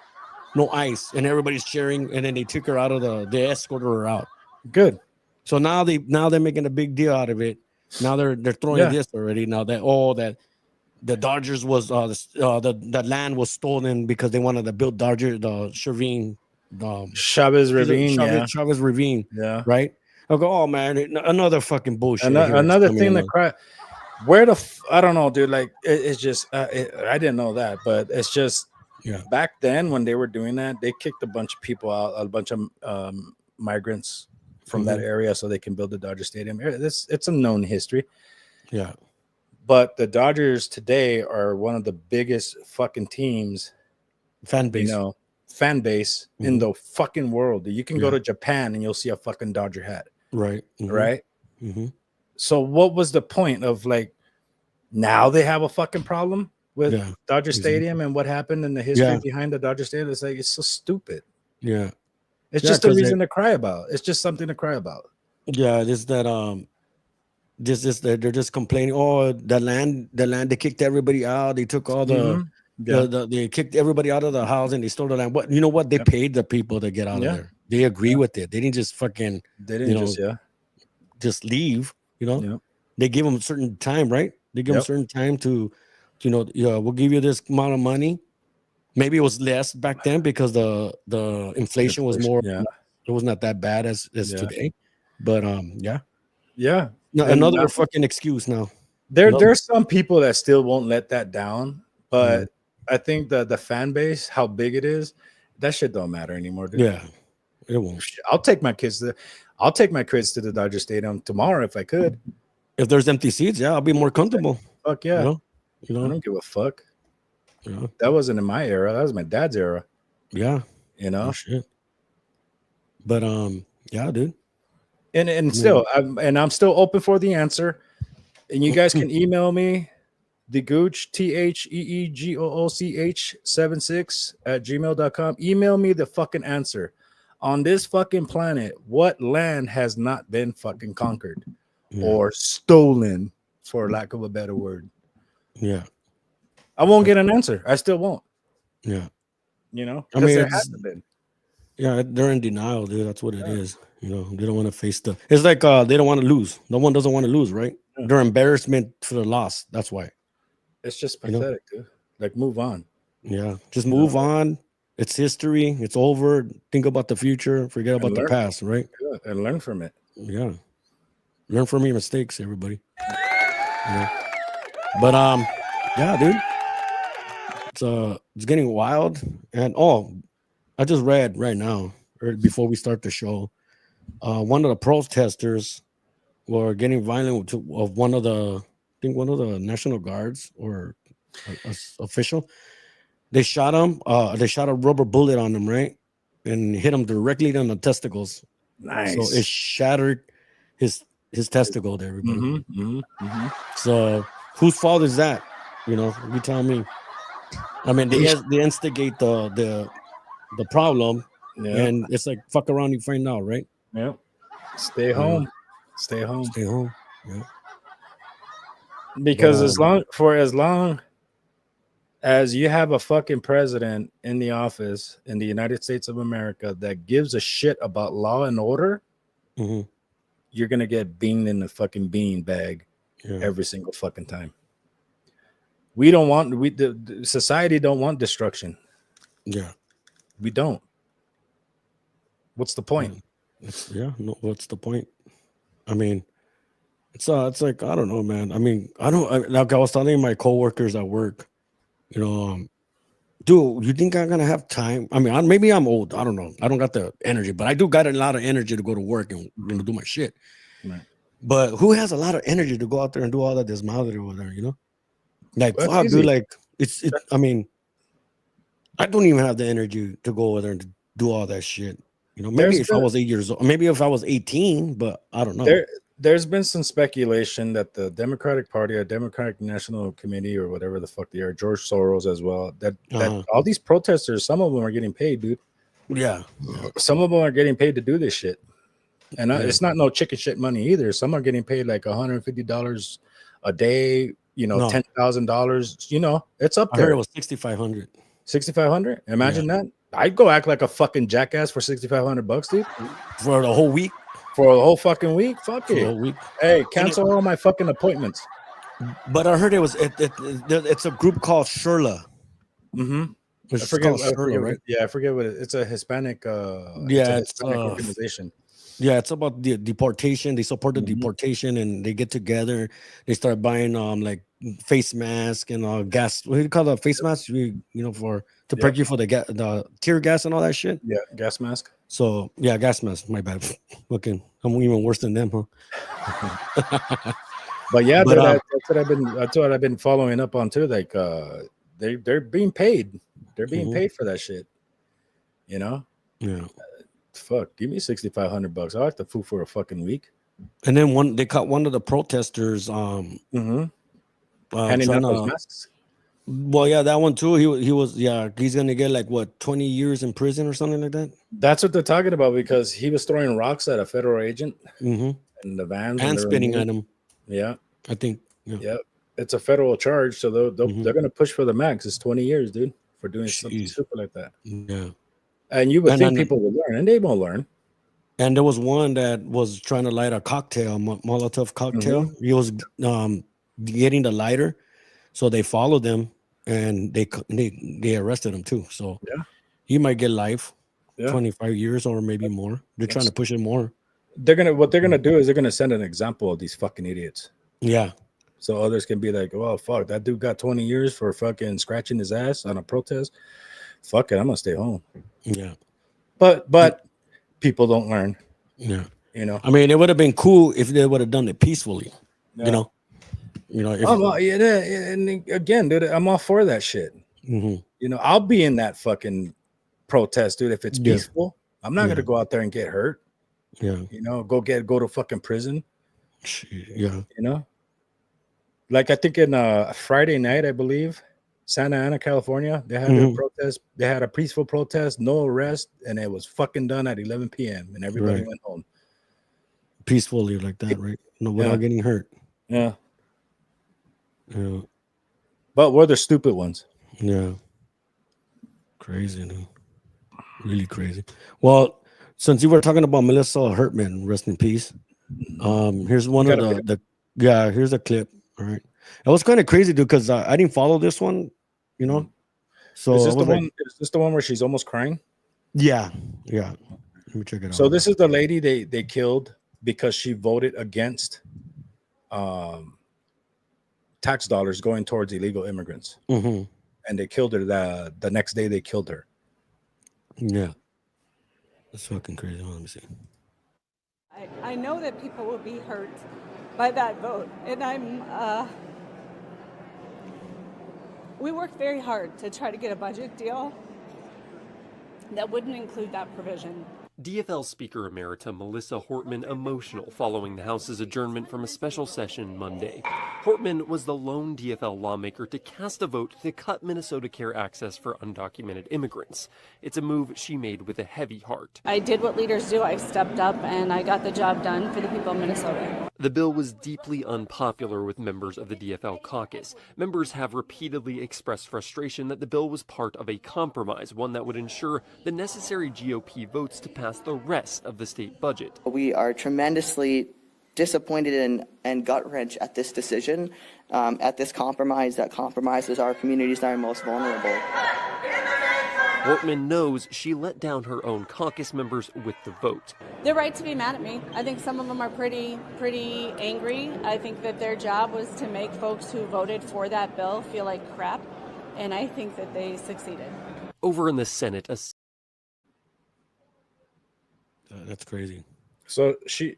no ice, and everybody's cheering, and then they took her out of they escorted her out. Good. So now they're making a big deal out of it. Now they're throwing this already. Now that the Dodgers was the land was stolen because they wanted to build Chavez Ravine. Chavez Ravine. Yeah. Right. I go, oh man, another fucking bullshit. Another thing that I don't know, dude. Like it's just I didn't know that, but it's just back then when they were doing that, they kicked a bunch of people out, a bunch of migrants from that area, so they can build the Dodger Stadium. It's a known history. Yeah. But the Dodgers today are one of the biggest fucking teams, fan base in the fucking world. You can go to Japan and you'll see a fucking Dodger hat. Right. Right. So what was the point of like now they have a fucking problem with Dodger Stadium and what happened in the history behind the Dodger Stadium? It's like it's so stupid. Yeah. It's Yeah, just a 'cause reason to cry about. It's just something to cry about. Yeah, it is that just that they're just complaining. Oh, the land, they kicked everybody out. They took all the, Yeah. they kicked everybody out of the house and they stole the land. What, you know what? They Yep. paid the people to get out of Yeah. there. They agree Yeah. with it. They didn't just fucking, They didn't just leave. You know, Yeah. they give them a certain time, right? They give them a Yep. certain time to, we'll give you this amount of money. Maybe it was less back then because the inflation was more. Yeah. It was not that bad as today. But yeah. Yeah. No, And another now- fucking excuse now. There's some people that still won't let that down, but Mm. I think the fan base, how big it is, that shit don't matter anymore, dude. Yeah, it won't. I'll take my kids to the Dodger Stadium tomorrow if I could. If there's empty seats, yeah, I'll be more comfortable. Fuck yeah. You know, I don't give a fuck. yeah, That wasn't in my era. That was my dad's era. yeah. You know? Oh, shit. But yeah, dude. And still, I'm still open for the answer. And you guys can email me, the Gooch, TheEeGooch 76 at gmail.com. Email me the fucking answer. On this fucking planet, what land has not been fucking conquered or stolen, for lack of a better word? Yeah, I won't get an answer. I still won't. yeah. You know, I mean, there it's- hasn't been. Yeah, they're in denial, dude. That's what it is. You know, they don't want to face the. It's like they don't want to lose. No one doesn't want to lose, right? Yeah. They're embarrassment for the loss. That's why. It's just You know? pathetic, dude. Like, move on. Yeah, just move on. It's history. It's over. Think about the future. Forget about the learn. past, right? Yeah, and learn from it. Yeah. Learn from your mistakes, everybody. Yeah. But yeah, dude. It's getting wild. And I just read right now, or before we start the show, one of the protesters were getting violent of one of the National Guards or official. They shot him. They shot a rubber bullet on him, right, and hit him directly on the testicles. Nice. So it shattered his testicle to everybody. So whose fault is that? You tell me. I mean, they instigate the problem, and it's like fuck around, you find out, right? Yeah. Stay home. Stay home. Stay home. Yeah. Because as long as you have a fucking president in the office in the United States of America that gives a shit about law and order, you're gonna get beamed in the fucking bean bag every single fucking time. The society don't want destruction. Yeah. We don't. What's the point? No, what's the point? I mean, it's like, I don't know, man. I mean, like I was telling my coworkers at work, dude, you think I'm gonna have time? I mean, maybe I'm old. I don't know. I don't got the energy, but I do got a lot of energy to go to work and do my shit. Right. But who has a lot of energy to go out there and do all that desmadre over there? Like, fuck, dude. Like, I mean, I don't even have the energy to go over there and do all that shit. Maybe if I was 8 years old, maybe if I was 18, but I don't know. There's been some speculation that the Democratic Party, or Democratic National Committee, or whatever the fuck they are, George Soros as well, that all these protesters, some of them are getting paid, dude. Yeah. Some of them are getting paid to do this shit. And it's not no chicken shit money either. Some are getting paid like $150 a day, $10,000. It's up there. I heard it was $6,500. $6,500? Imagine that. I'd go act like a fucking jackass for $6,500, dude. For the whole week? For the whole fucking week? Fuck it. The whole week. Hey, cancel all my fucking appointments. But I heard it's a group called Sherla. I forget, right? Yeah, I forget what it's a Hispanic organization. Yeah, it's about the deportation. They support the deportation, and they get together. They start buying like face mask and gas. What do you call the face mask? To protect you for the tear gas and all that shit. Yeah, gas mask. So yeah, gas mask. My bad. Looking, I'm even worse than them, huh? But yeah, that's what I've been following up on too. Like they're being paid. They're being paid for that shit. Yeah. Fuck, give me $6,500. I like the food for a fucking week. And then they caught one of the protesters handing out those masks. Well, yeah, that one too. He was yeah. He's gonna get like what 20 years in prison or something like that. That's what they're talking about because he was throwing rocks at a federal agent Mm-hmm. in the vans And spitting at him. Yeah, I think. Yeah. yeah. It's a federal charge, so they're gonna push for the max. It's 20 years, dude, for doing something stupid like that. Yeah. And you would think people would learn, and they won't learn. And there was one that was trying to light a cocktail, Molotov cocktail. He was getting the lighter, so they followed them and they arrested him too. So yeah, he might get life, 25 years or maybe more. They're trying to push it more. What they're gonna do is they're gonna send an example of these fucking idiots. Yeah. So others can be like, well, fuck, that dude got 20 years for fucking scratching his ass on a protest. Fuck it, I'm gonna stay home. Yeah. But people don't learn. Yeah. You know. I mean, it would have been cool if they would have done it peacefully. Yeah. You know. And again, dude, I'm all for that shit. Mm-hmm. You know, I'll be in that fucking protest, dude, if it's peaceful. I'm not gonna go out there and get hurt. Yeah. You know, go to fucking prison. Yeah. You know. Like I think in Friday night, I believe, Santa Ana, California, they had a protest. They had a peaceful protest, no arrest, and it was fucking done at 11 p.m. and everybody went home peacefully like that, right? No, without getting hurt. Yeah. Yeah. But we're the stupid ones. Yeah. Crazy, dude. Really crazy. Well, since you were talking about Melissa Hortman, rest in peace. Here's one of here's a clip. All right. It was kind of crazy, dude, because I didn't follow this one, you know. So is this the one where she's almost crying? Yeah. Yeah. Let me check it out. So this is the lady they killed because she voted against tax dollars going towards illegal immigrants. Mm-hmm. And they killed her the next day they killed her. Yeah. That's fucking crazy. Let me see. I know that people will be hurt by that vote, and we worked very hard to try to get a budget deal that wouldn't include that provision. DFL Speaker Emerita Melissa Hortman emotional following the House's adjournment from a special session Monday. Hortman was the lone DFL lawmaker to cast a vote to cut Minnesota Care access for undocumented immigrants. It's a move she made with a heavy heart. I did what leaders do. I stepped up and I got the job done for the people of Minnesota. The bill was deeply unpopular with members of the DFL caucus. Members have repeatedly expressed frustration that the bill was part of a compromise, one that would ensure the necessary GOP votes to pass the rest of the state budget. We are tremendously disappointed and gut-wrenched at this decision, at this compromise that compromises our communities that are most vulnerable. Hortman knows she let down her own caucus members with the vote. They're right to be mad at me. I think some of them are pretty angry. I think that their job was to make folks who voted for that bill feel like crap, and I think that they succeeded. Over in the Senate, that's crazy. So she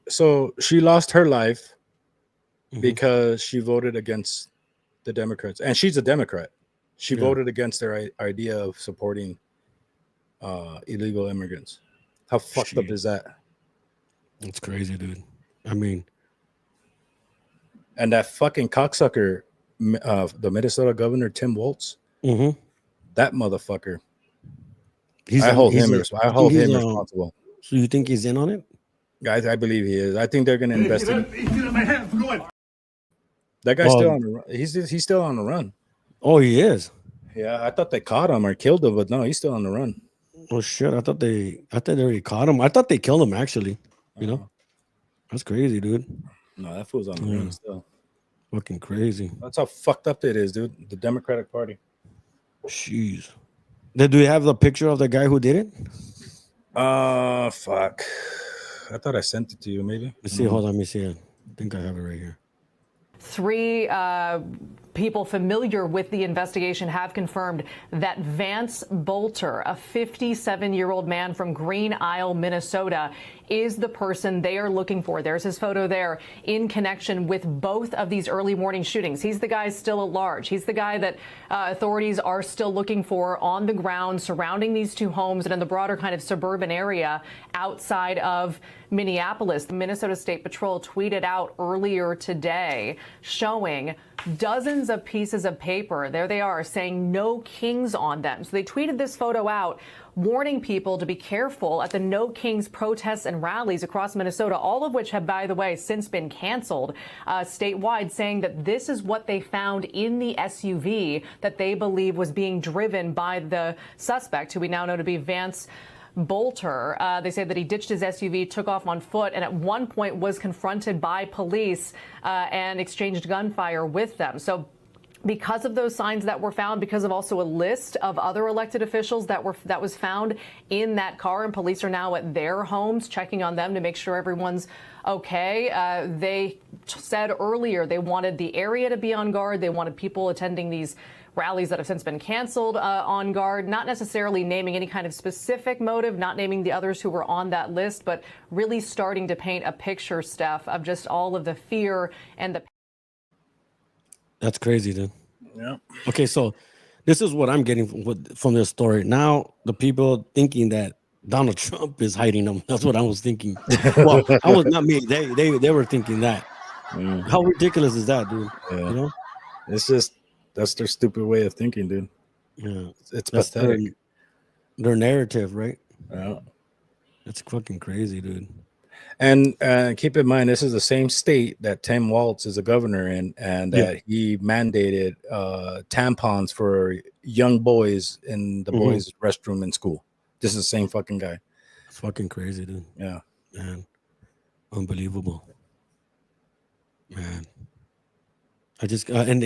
lost her life because she voted against the Democrats, and she's a Democrat. She voted against their idea of supporting illegal immigrants. How fucked up is that? It's crazy, dude. I mean, and that fucking cocksucker, the Minnesota governor Tim Walz, that motherfucker. I hold him responsible. So you think he's in on it? Guys, I believe he is. I think they're going to investigate. That guy's still on the run. He's still on the run. Oh, he is. Yeah, I thought they caught him or killed him, but no, he's still on the run. Oh shit! I thought they already caught him. I thought they killed him actually. You know, that's crazy, dude. No, that fool's on the run still. Fucking crazy. That's how fucked up it is, dude. The Democratic Party. Jeez. Do you have the picture of the guy who did it? Fuck. I thought I sent it to you, maybe. Let's see. Hold on. Let me see it. I think I have it right here. 3 people familiar with the investigation have confirmed that Vance Bolter, a 57-year-old man from Green Isle, Minnesota, is the person they are looking for. There's his photo there in connection with both of these early morning shootings. He's the guy still at large. He's the guy that authorities are still looking for on the ground surrounding these 2 homes and in the broader kind of suburban area outside of Minneapolis. The Minnesota State Patrol tweeted out earlier today showing dozens of pieces of paper. There they are saying no kings on them. So they tweeted this photo out, warning people to be careful at the No Kings protests and rallies across Minnesota, all of which have, by the way, since been canceled statewide, saying that this is what they found in the SUV that they believe was being driven by the suspect, who we now know to be Vance Bolter. They say that he ditched his SUV, took off on foot, and at one point was confronted by police and exchanged gunfire with them. So because of those signs that were found, because of also a list of other elected officials that was found in that car, and police are now at their homes checking on them to make sure everyone's okay. They said earlier they wanted the area to be on guard. They wanted people attending these rallies that have since been canceled on guard, not necessarily naming any kind of specific motive, not naming the others who were on that list, but really starting to paint a picture, Steph, of just all of the fear and the. That's crazy, dude. Yeah. Okay, so this is what I'm getting from this story. Now the people thinking that Donald Trump is hiding them. That's what I was thinking. Well, I was not me. They were thinking that. How ridiculous is that, dude? Yeah. You know, it's just that's their stupid way of thinking, dude. Yeah, it's pathetic. Their narrative, right? Yeah, it's fucking crazy, dude. And keep in mind, this is the same state that Tim Walz is a governor in, and that he mandated tampons for young boys in the boys' restroom in school. This is the same fucking guy. It's fucking crazy, dude. Yeah, man, unbelievable, man. I just and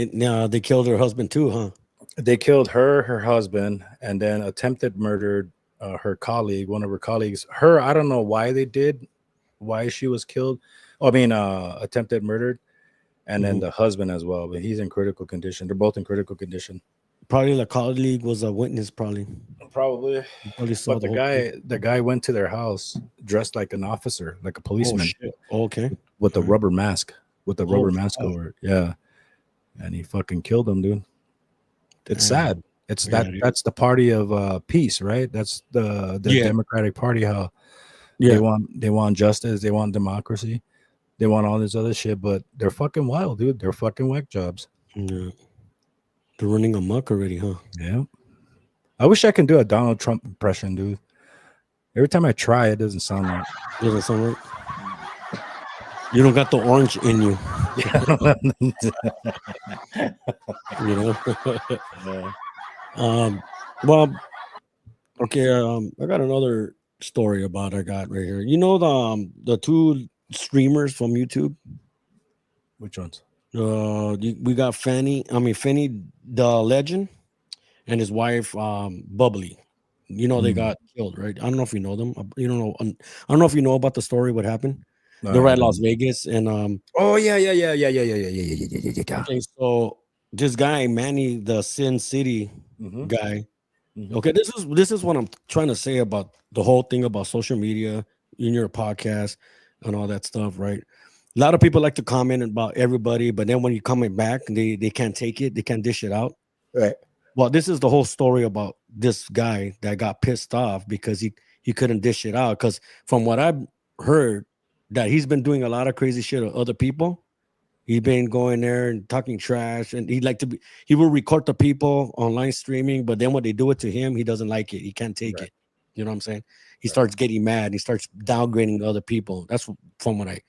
they killed her husband too, huh? They killed her husband, and then attempted murdered her colleague, one of her colleagues. Her, I don't know why they did. Why she was killed. I mean, attempted murdered, and then the husband as well, but he's in critical condition. They're both in critical condition. Probably the colleague was a witness, probably saw but the guy went to their house dressed like an officer, like a policeman. Okay, with a rubber mask, rubber mask over it. Yeah, and he fucking killed him, dude. It's sad. It's that's the party of peace, right? That's the Democratic Party. How they want justice, they want democracy, they want all this other shit, but they're fucking wild, dude. They're fucking whack jobs. Yeah, they're running amok already, huh? Yeah. I wish I can do a Donald Trump impression, dude. Every time I try, it doesn't sound right. Doesn't sound right. You don't got the orange in you. You know. Well, okay. I got another story about I got right here. You know the two streamers from YouTube. Which ones? We got Fanny the Legend and his wife Bubbly. You know they got killed, right? I don't know if you know them. You don't know. I don't know if you know about the story. What happened? They're at Las Vegas and Oh yeah. Okay, so this guy Manny the Sin City guy. Okay, this is what I'm trying to say about the whole thing about social media in your podcast and all that stuff, right? A lot of people like to comment about everybody, but then when you comment back, they can't take it, they can't dish it out. Right. Well, this is the whole story about this guy that got pissed off because he couldn't dish it out. Because from what I've heard, that he's been doing a lot of crazy shit with other people. He's been going there and talking trash, and he will record the people online streaming, but then when they do it to him, he doesn't like it. He can't take it. You know what I'm saying? He starts getting mad. He starts downgrading other people. That's from what I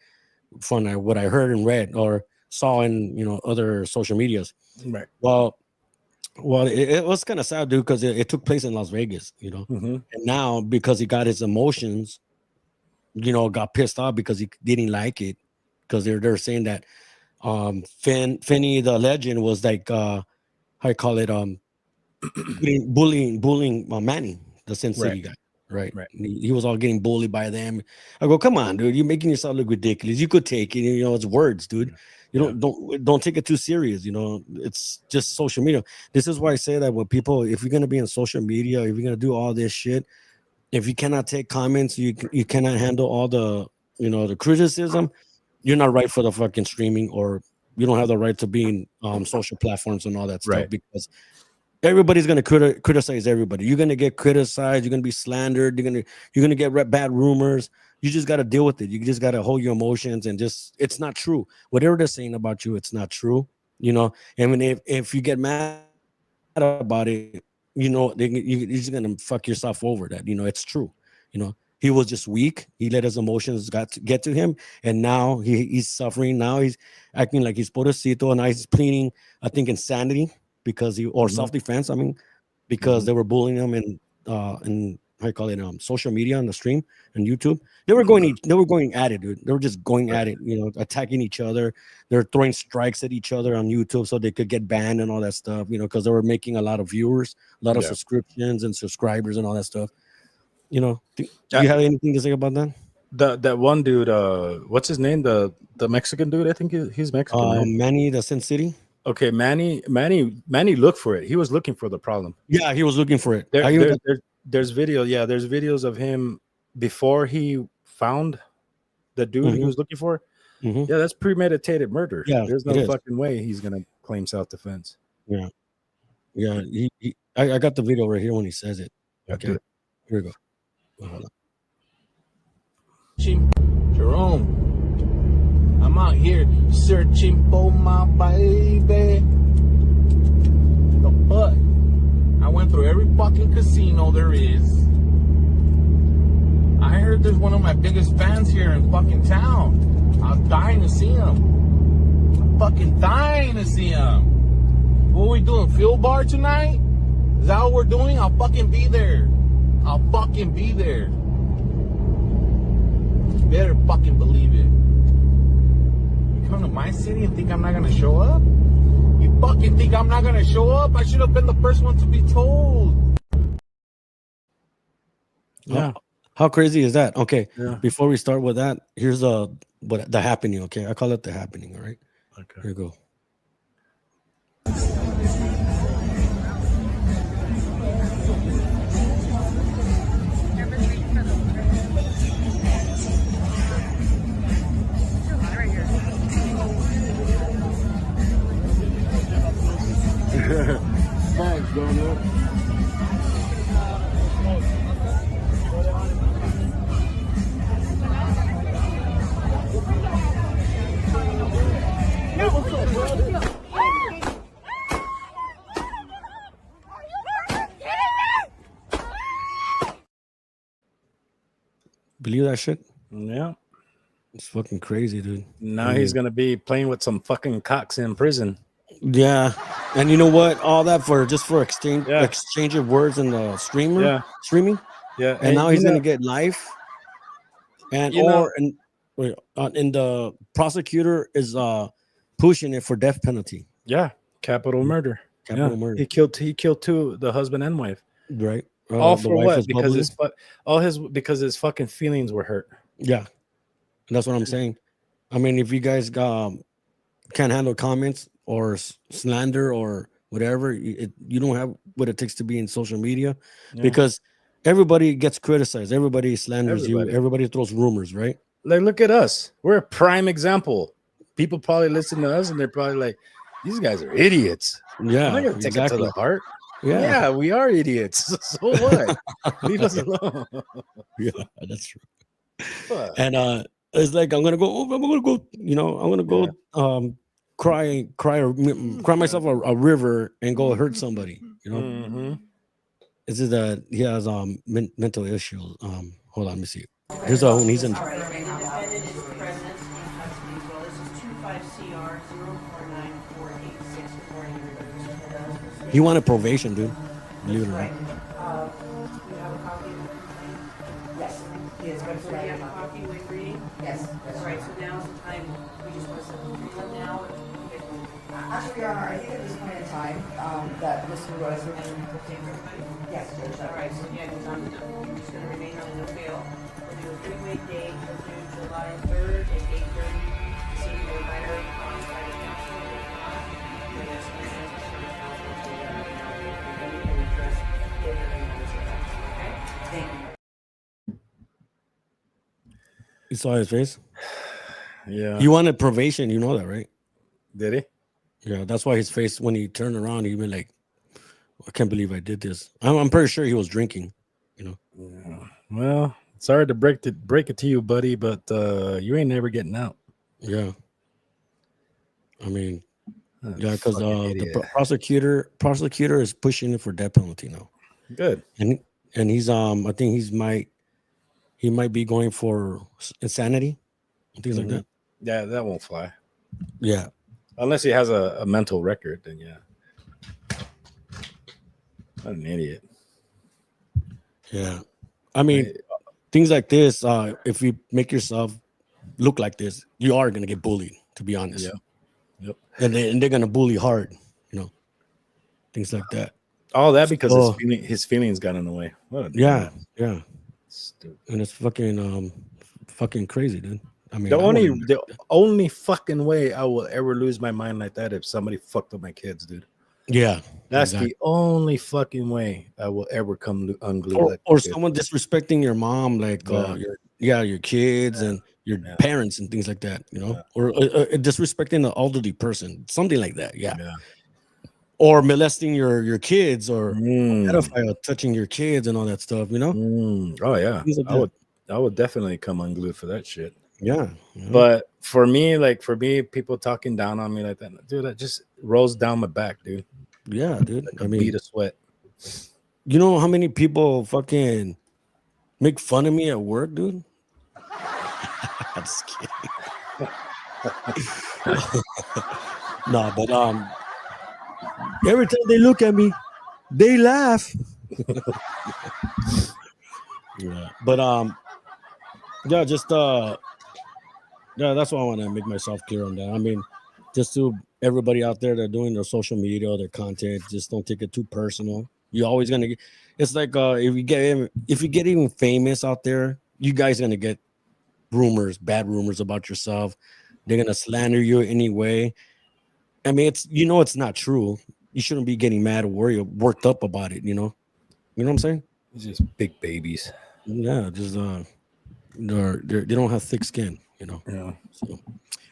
heard and read or saw in other social medias. Right. Well, it was kind of sad, dude, because it took place in Las Vegas, and now because he got his emotions, got pissed off because he didn't like it, because they're saying that Fanny the Legend was like how you call it bullying Manny the Sin City guy, right? He was all getting bullied by them. I go, come on, dude, you're making yourself look ridiculous. You could take it, it's words, dude. Don't take it too serious. It's just social media. This is why I say that when people, if you're gonna be on social media, if you're gonna do all this shit, if you cannot take comments, you cannot handle all the the criticism, you're not right for the fucking streaming, or you don't have the right to be in social platforms and all that stuff, because everybody's going to criticize everybody. You're going to get criticized, you're going to be slandered, you're going to get bad rumors. You just got to deal with it. You just got to hold your emotions and it's not true. Whatever they're saying about you, it's not true. you know. And when if you get mad about it, you know, you're just gonna fuck yourself over that. You know, it's true. You know, he was just weak. He let his emotions get to him, and now he's suffering. Now he's acting like he's pobrecito, and now he's pleading, I think, insanity because or self-defense. I mean, because they were bullying him in how you call it, social media on the stream and YouTube. They were going at it, dude. They were just going at it, you know, attacking each other. They're throwing strikes at each other on YouTube so they could get banned and all that stuff, you know, because they were making a lot of viewers, a lot of subscriptions and subscribers and all that stuff. You know, do you have anything to say about that? That one dude, what's his name? The Mexican dude, I think he's Mexican. Right? Manny, the Sin City. Okay, Manny looked for it. He was looking for the problem. Yeah, he was looking for it. There's video. Yeah, there's videos of him before he found the dude he was looking for. Yeah, that's premeditated murder. Yeah, there's no fucking way he's gonna claim self-defense. Yeah, yeah. I got the video right here when he says it. Okay, here we go. Hold on. Jerome, I'm out here searching for my baby. The fuck? I went through every fucking casino there is. I heard there's one of my biggest fans here in fucking town. I'm dying to see him. I'm fucking dying to see him. What are we doing? Field bar tonight? Is that what we're doing? I'll fucking be there. I'll fucking be there. You better fucking believe it. You come to my city and think I'm not gonna show up? You fucking think I'm not gonna show up? I should have been the first one to be told. Yeah. How crazy is that? Okay. Yeah. Before we start with that, here's the happening. Okay. I call it the happening. All right. Okay. Here you go. Thanks, Donut. Believe that shit? Yeah. It's fucking crazy, dude. Now he's gonna be playing with some fucking cocks in prison. Yeah. And you know what? All that for exchange of words in the streaming. Yeah. And now he's gonna get life. And and the prosecutor is pushing it for death penalty. Yeah. Capital murder. Capital murder. He killed two, the husband and wife. Right. All for what? Because his fucking feelings were hurt. Yeah. And that's what I'm saying. I mean, if you guys can't handle comments or slander or whatever, you don't have what it takes to be in social media, because everybody gets criticized. Everybody slanders you. Everybody throws rumors, right? Like, look at us. We're a prime example. People probably listen to us and they're probably like, these guys are idiots. Yeah. I'm not going to take it to the heart. Yeah, we are idiots. So what? Leave us alone. Yeah, that's true. And it's like I'm gonna go, you know, I'm gonna go cry myself a river and go hurt somebody, you know. This is that he has mental issues. Hold on, let me see. Here's when he's in. He wanted probation, dude. Believe it or not. Yes. He is going to have a copy with reading? Yes. All right, so now's the time. We just want to read them now. Actually, Your Honor, I think at this point in time that Mr. Rose would yes, Judge. All right, so yeah, he's on. He's going to remain on the appeal. We'll do a 3-week date. We'll do July 3rd at 8:30. See you later. You saw his face? Yeah. You wanted probation, you know that, right? Did he? Yeah, that's why his face, when he turned around, he went like, I can't believe I did this. I'm pretty sure he was drinking, you know. Yeah. Well, sorry to break it to you, buddy, but you ain't never getting out. Yeah. I mean, Yeah, because Fucking the idiot. prosecutor is pushing it for death penalty now. Good. And he's I think he might be going for insanity and things like that. Yeah, that won't fly. Yeah. Unless he has a mental record, then yeah. What an idiot. Yeah. I mean, things like this, if you make yourself look like this, you are going to get bullied, to be honest. Yeah. Yep. And they're going to bully hard, things like that. All that because his feelings got in the way. Yeah. Stupid. And it's fucking crazy, dude. I mean, the only fucking way I will ever lose my mind like that if somebody fucked up my kids, dude. Yeah, that's the only fucking way I will ever come unglued. Or someone disrespecting your mom, like your kids and your parents and things like that, or disrespecting an elderly person, something like that. Yeah. Or molesting your kids, or pedophile touching your kids and all that stuff, Oh yeah, like I would definitely come unglued for that shit. Yeah. But for me, people talking down on me like that, dude, that just rolls down my back, dude. Yeah, dude. Like a bead of sweat. You know how many people fucking make fun of me at work, dude? I'm just kidding. No, but every time they look at me, they laugh. Yeah. But yeah, just that's why I want to make myself clear on that. I mean, just to everybody out there that are doing their social media, their content, just don't take it too personal. You're always gonna get. It's like if you get even famous out there, you guys are gonna get bad rumors about yourself. They're gonna slander you anyway. I mean, it's not true. You shouldn't be getting mad or worked up about it. You know what I'm saying? It's just big babies. Yeah, just they don't have thick skin. Yeah. So,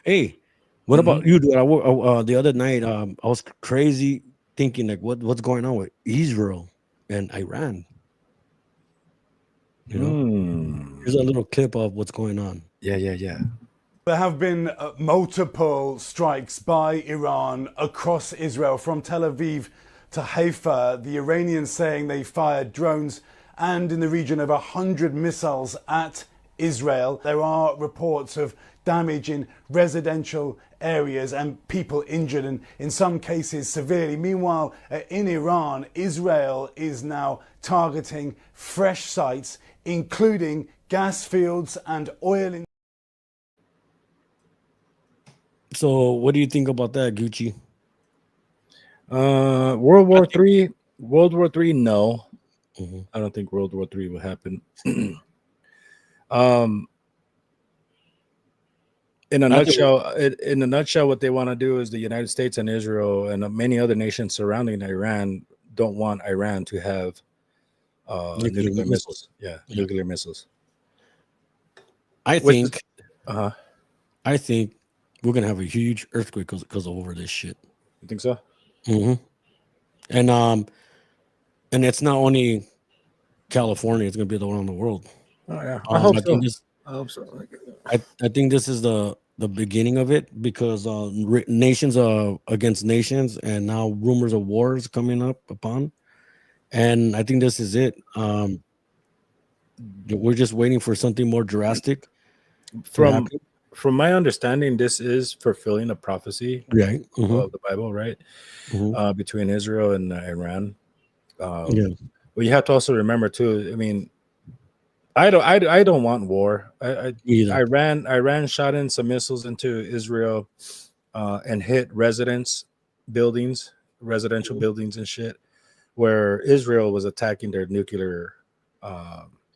hey. What about you, dude? The other night, I was crazy thinking like, what's going on with Israel and Iran? Here's a little clip of what's going on. Yeah. There have been multiple strikes by Iran across Israel, from Tel Aviv to Haifa. The Iranians saying they fired drones and in the region of 100 missiles at Israel. There are reports of damage in residential areas and people injured, and in some cases severely. Meanwhile, in Iran, Israel is now targeting fresh sites, including gas fields and oil. So, what do you think about that, Gucci? World War III, no. I don't think World War III will happen. In a nutshell, what they want to do is the United States and Israel and many other nations surrounding Iran don't want Iran to have nuclear missiles. Yeah, nuclear missiles. I think we're gonna have a huge earthquake because of over this shit. You think so? And it's not only California; it's gonna be the one in the world. Oh yeah, I hope so. I hope so. I think this is the beginning of it, because nations are against nations, and now rumors of wars coming up upon, and I think this is it. We're just waiting for something more drastic. From my understanding, this is fulfilling a prophecy of the Bible, right? Between Israel and Iran. Well, you have to also remember too. I mean, I don't want war. Iran shot in some missiles into Israel and hit residential buildings and shit, where Israel was attacking their nuclear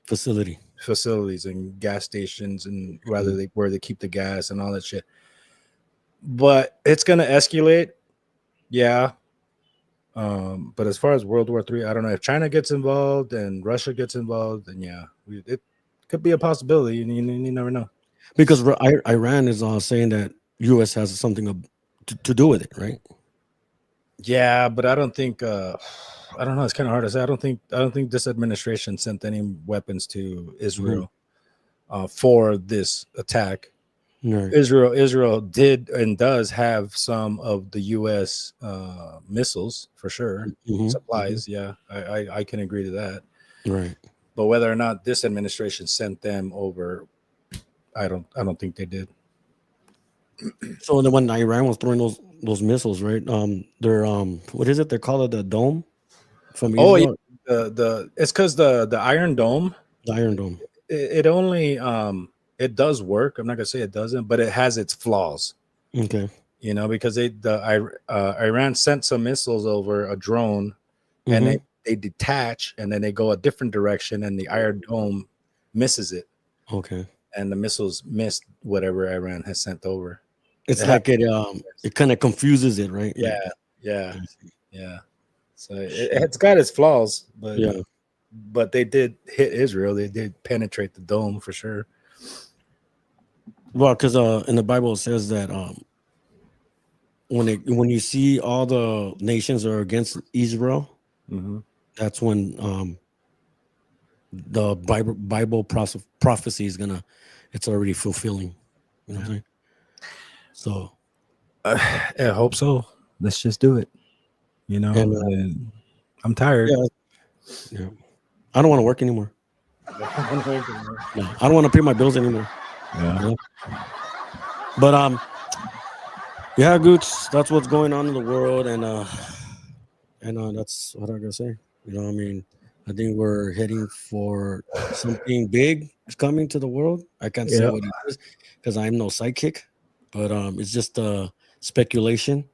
facilities and gas stations, and where they keep the gas and all that shit. But it's gonna escalate, yeah. But as far as World War III, I don't know. If China gets involved and Russia gets involved, then yeah, it could be a possibility. You never know. Because Iran is saying that U.S. has something to do with it, right? Yeah, but I don't think. I don't know. It's kind of hard to say. I don't think this administration sent any weapons to Israel for this attack. Right. Israel did and does have some of the U.S. Missiles for sure, supplies. Yeah, I can agree to that. Right. But whether or not this administration sent them over, I don't think they did. So then when Iran was throwing those missiles, right? They're what is it? They call it the dome from Israel. Oh, yeah. The it's because the Iron Dome. The Iron Dome. It only it does work. I'm not gonna say it doesn't, but it has its flaws. Okay. You know, because Iran sent some missiles over a drone, and they detach, and then they go a different direction, and the Iron Dome misses it. Okay. And the missiles missed whatever Iran has sent over. It's like it kind of confuses it, right? Yeah. So it's got its flaws, but they did hit Israel. They did penetrate the dome for sure. Well, because in the Bible it says that when you see all the nations are against Israel, that's when the Bible prophecy is it's already fulfilling. You know what I'm saying? So I hope so. Let's just do it. You know, and I'm tired. Yeah. I don't want to work anymore. No, I don't want to pay my bills anymore. Yeah. You know? But yeah, Gooch, that's what's going on in the world, and that's what I gotta say. You know, I mean, I think we're heading for something big coming to the world. I can't say what it is because I'm no psychic, but it's just speculation.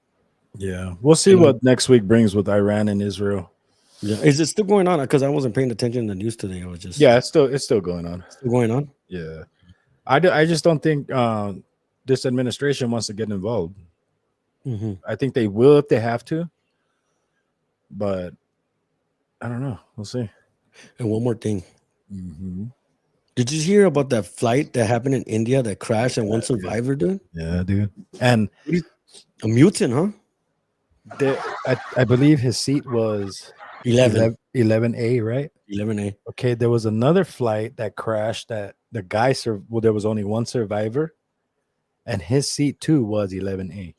Yeah, we'll see what next week brings with Iran and Israel. Yeah, is it still going on? Because I wasn't paying attention to the news today. I was just it's still going on. Still going on. Yeah, I just don't think this administration wants to get involved. I think they will if they have to, but I don't know. We'll see. And one more thing. Did you hear about that flight that happened in India that crashed and one survivor, dude? Yeah, dude. And a mutant, huh? I believe his seat was 11A, right? 11A. Okay, there was another flight that crashed that the guy there was only one survivor, and his seat too was 11A.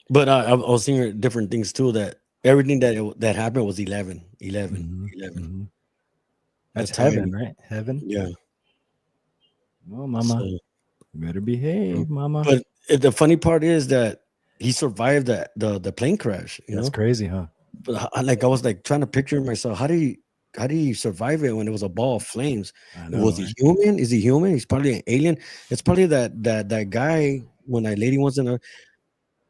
But I was seeing different things too. That everything that happened was 11. That's heaven, right? Heaven. Yeah. Well, mama, you better behave, mama. But the funny part is that he survived the plane crash. That's crazy, huh? But I was like trying to picture myself. How did he survive it when it was a ball of flames? Was he human? Is he human? He's probably an alien. It's probably that guy when that lady was in a.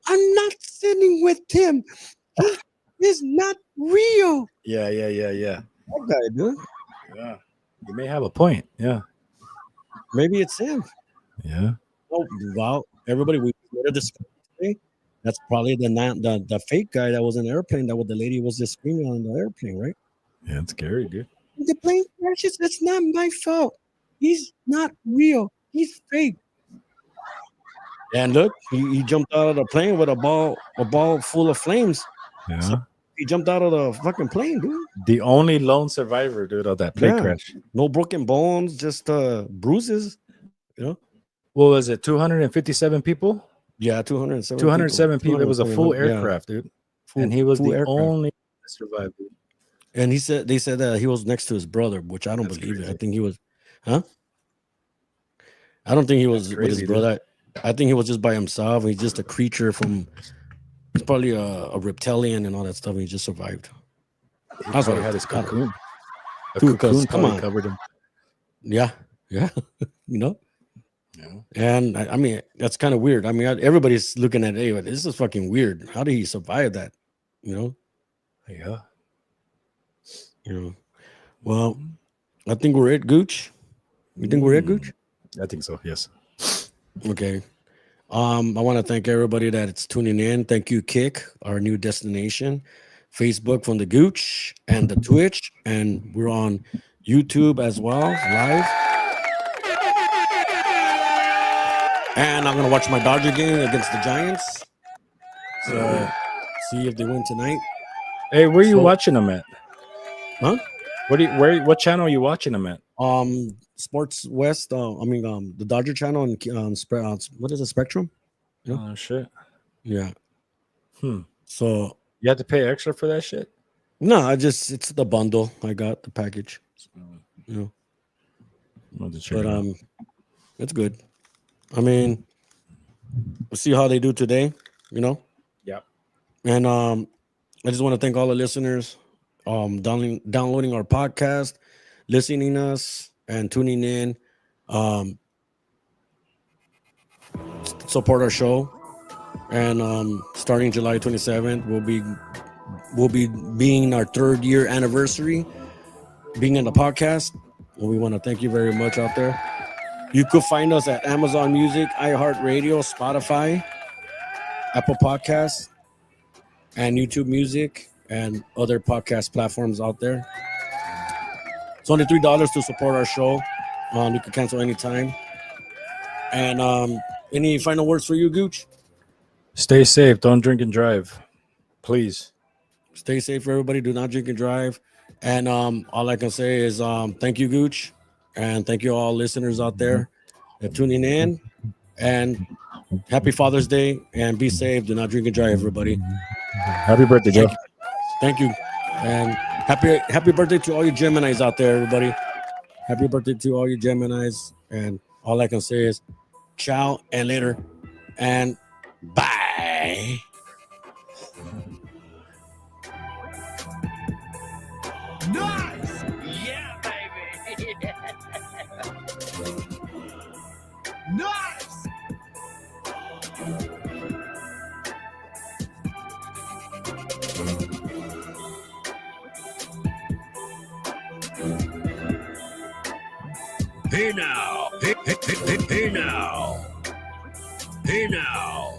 I'm not sitting with him. He is not real. Yeah. That guy, dude. Yeah, you may have a point. Yeah, maybe it's him. Yeah. Oh wow! Everybody, we heard this. That's probably the fake guy that was in the airplane. That what the lady was just screaming on the airplane, right? Yeah, it's scary, dude. The plane crashes. It's not my fault. He's not real. He's fake. And look, he jumped out of the plane with a ball full of flames. Yeah. So he jumped out of the fucking plane, dude. The only lone survivor, dude, of that plane crash. No broken bones, just bruises. You know. What was it? 257 people. Yeah, 207. 207 people. It was a full aircraft, dude. And he was the only survivor. And they said that he was next to his brother, which I don't believe it. I think he was, I don't think he was with his brother. I think he was just by himself. He's just a creature he's probably a reptilian and all that stuff. And he just survived. That's why he had his cocoon. Dude, come on, covered him. Yeah. You know. Yeah. And I mean, that's kind of weird. I mean, everybody's looking at, hey, this is fucking weird. How did he survive that? You know? Yeah. You know. Well, I think we're at Gooch. You think we're at Gooch? I think so. Yes. Okay. I want to thank everybody that's tuning in. Thank you, Kick, our new destination, Facebook from the Gooch and the Twitch, and we're on YouTube as well, live. And I'm gonna watch my Dodger game against the Giants. So see if they win tonight. Hey, where are you watching them at? Huh? What channel are you watching them at? Sports West. The Dodger channel and what is it, Spectrum? Yeah. Oh shit. Yeah. So you have to pay extra for that shit? No, it's the bundle. I got the package. You know. But it's good. I mean, we'll see how they do today, you know? Yep. And I just want to thank all the listeners downloading our podcast, listening us and tuning in. Support our show. And starting July 27th, we'll be being our 3rd year anniversary being in the podcast. And we want to thank you very much out there. You could find us at Amazon Music, iHeartRadio, Spotify, Apple Podcasts, and YouTube Music, and other podcast platforms out there. It's only $3 to support our show. You can cancel anytime. And any final words for you, Gooch? Stay safe. Don't drink and drive. Please. Stay safe, everybody. Do not drink and drive. And all I can say is thank you, Gooch. And thank you all listeners out there that tuning in. And happy Father's Day. And be safe. Do not drink and drive, everybody. Happy birthday, Joe. Thank you. And happy birthday to all you Geminis out there, everybody. Happy birthday to all you Geminis. And all I can say is ciao and later. And bye. Nice! Yeah, baby! Nice! Hey now! Hey now! Hey now!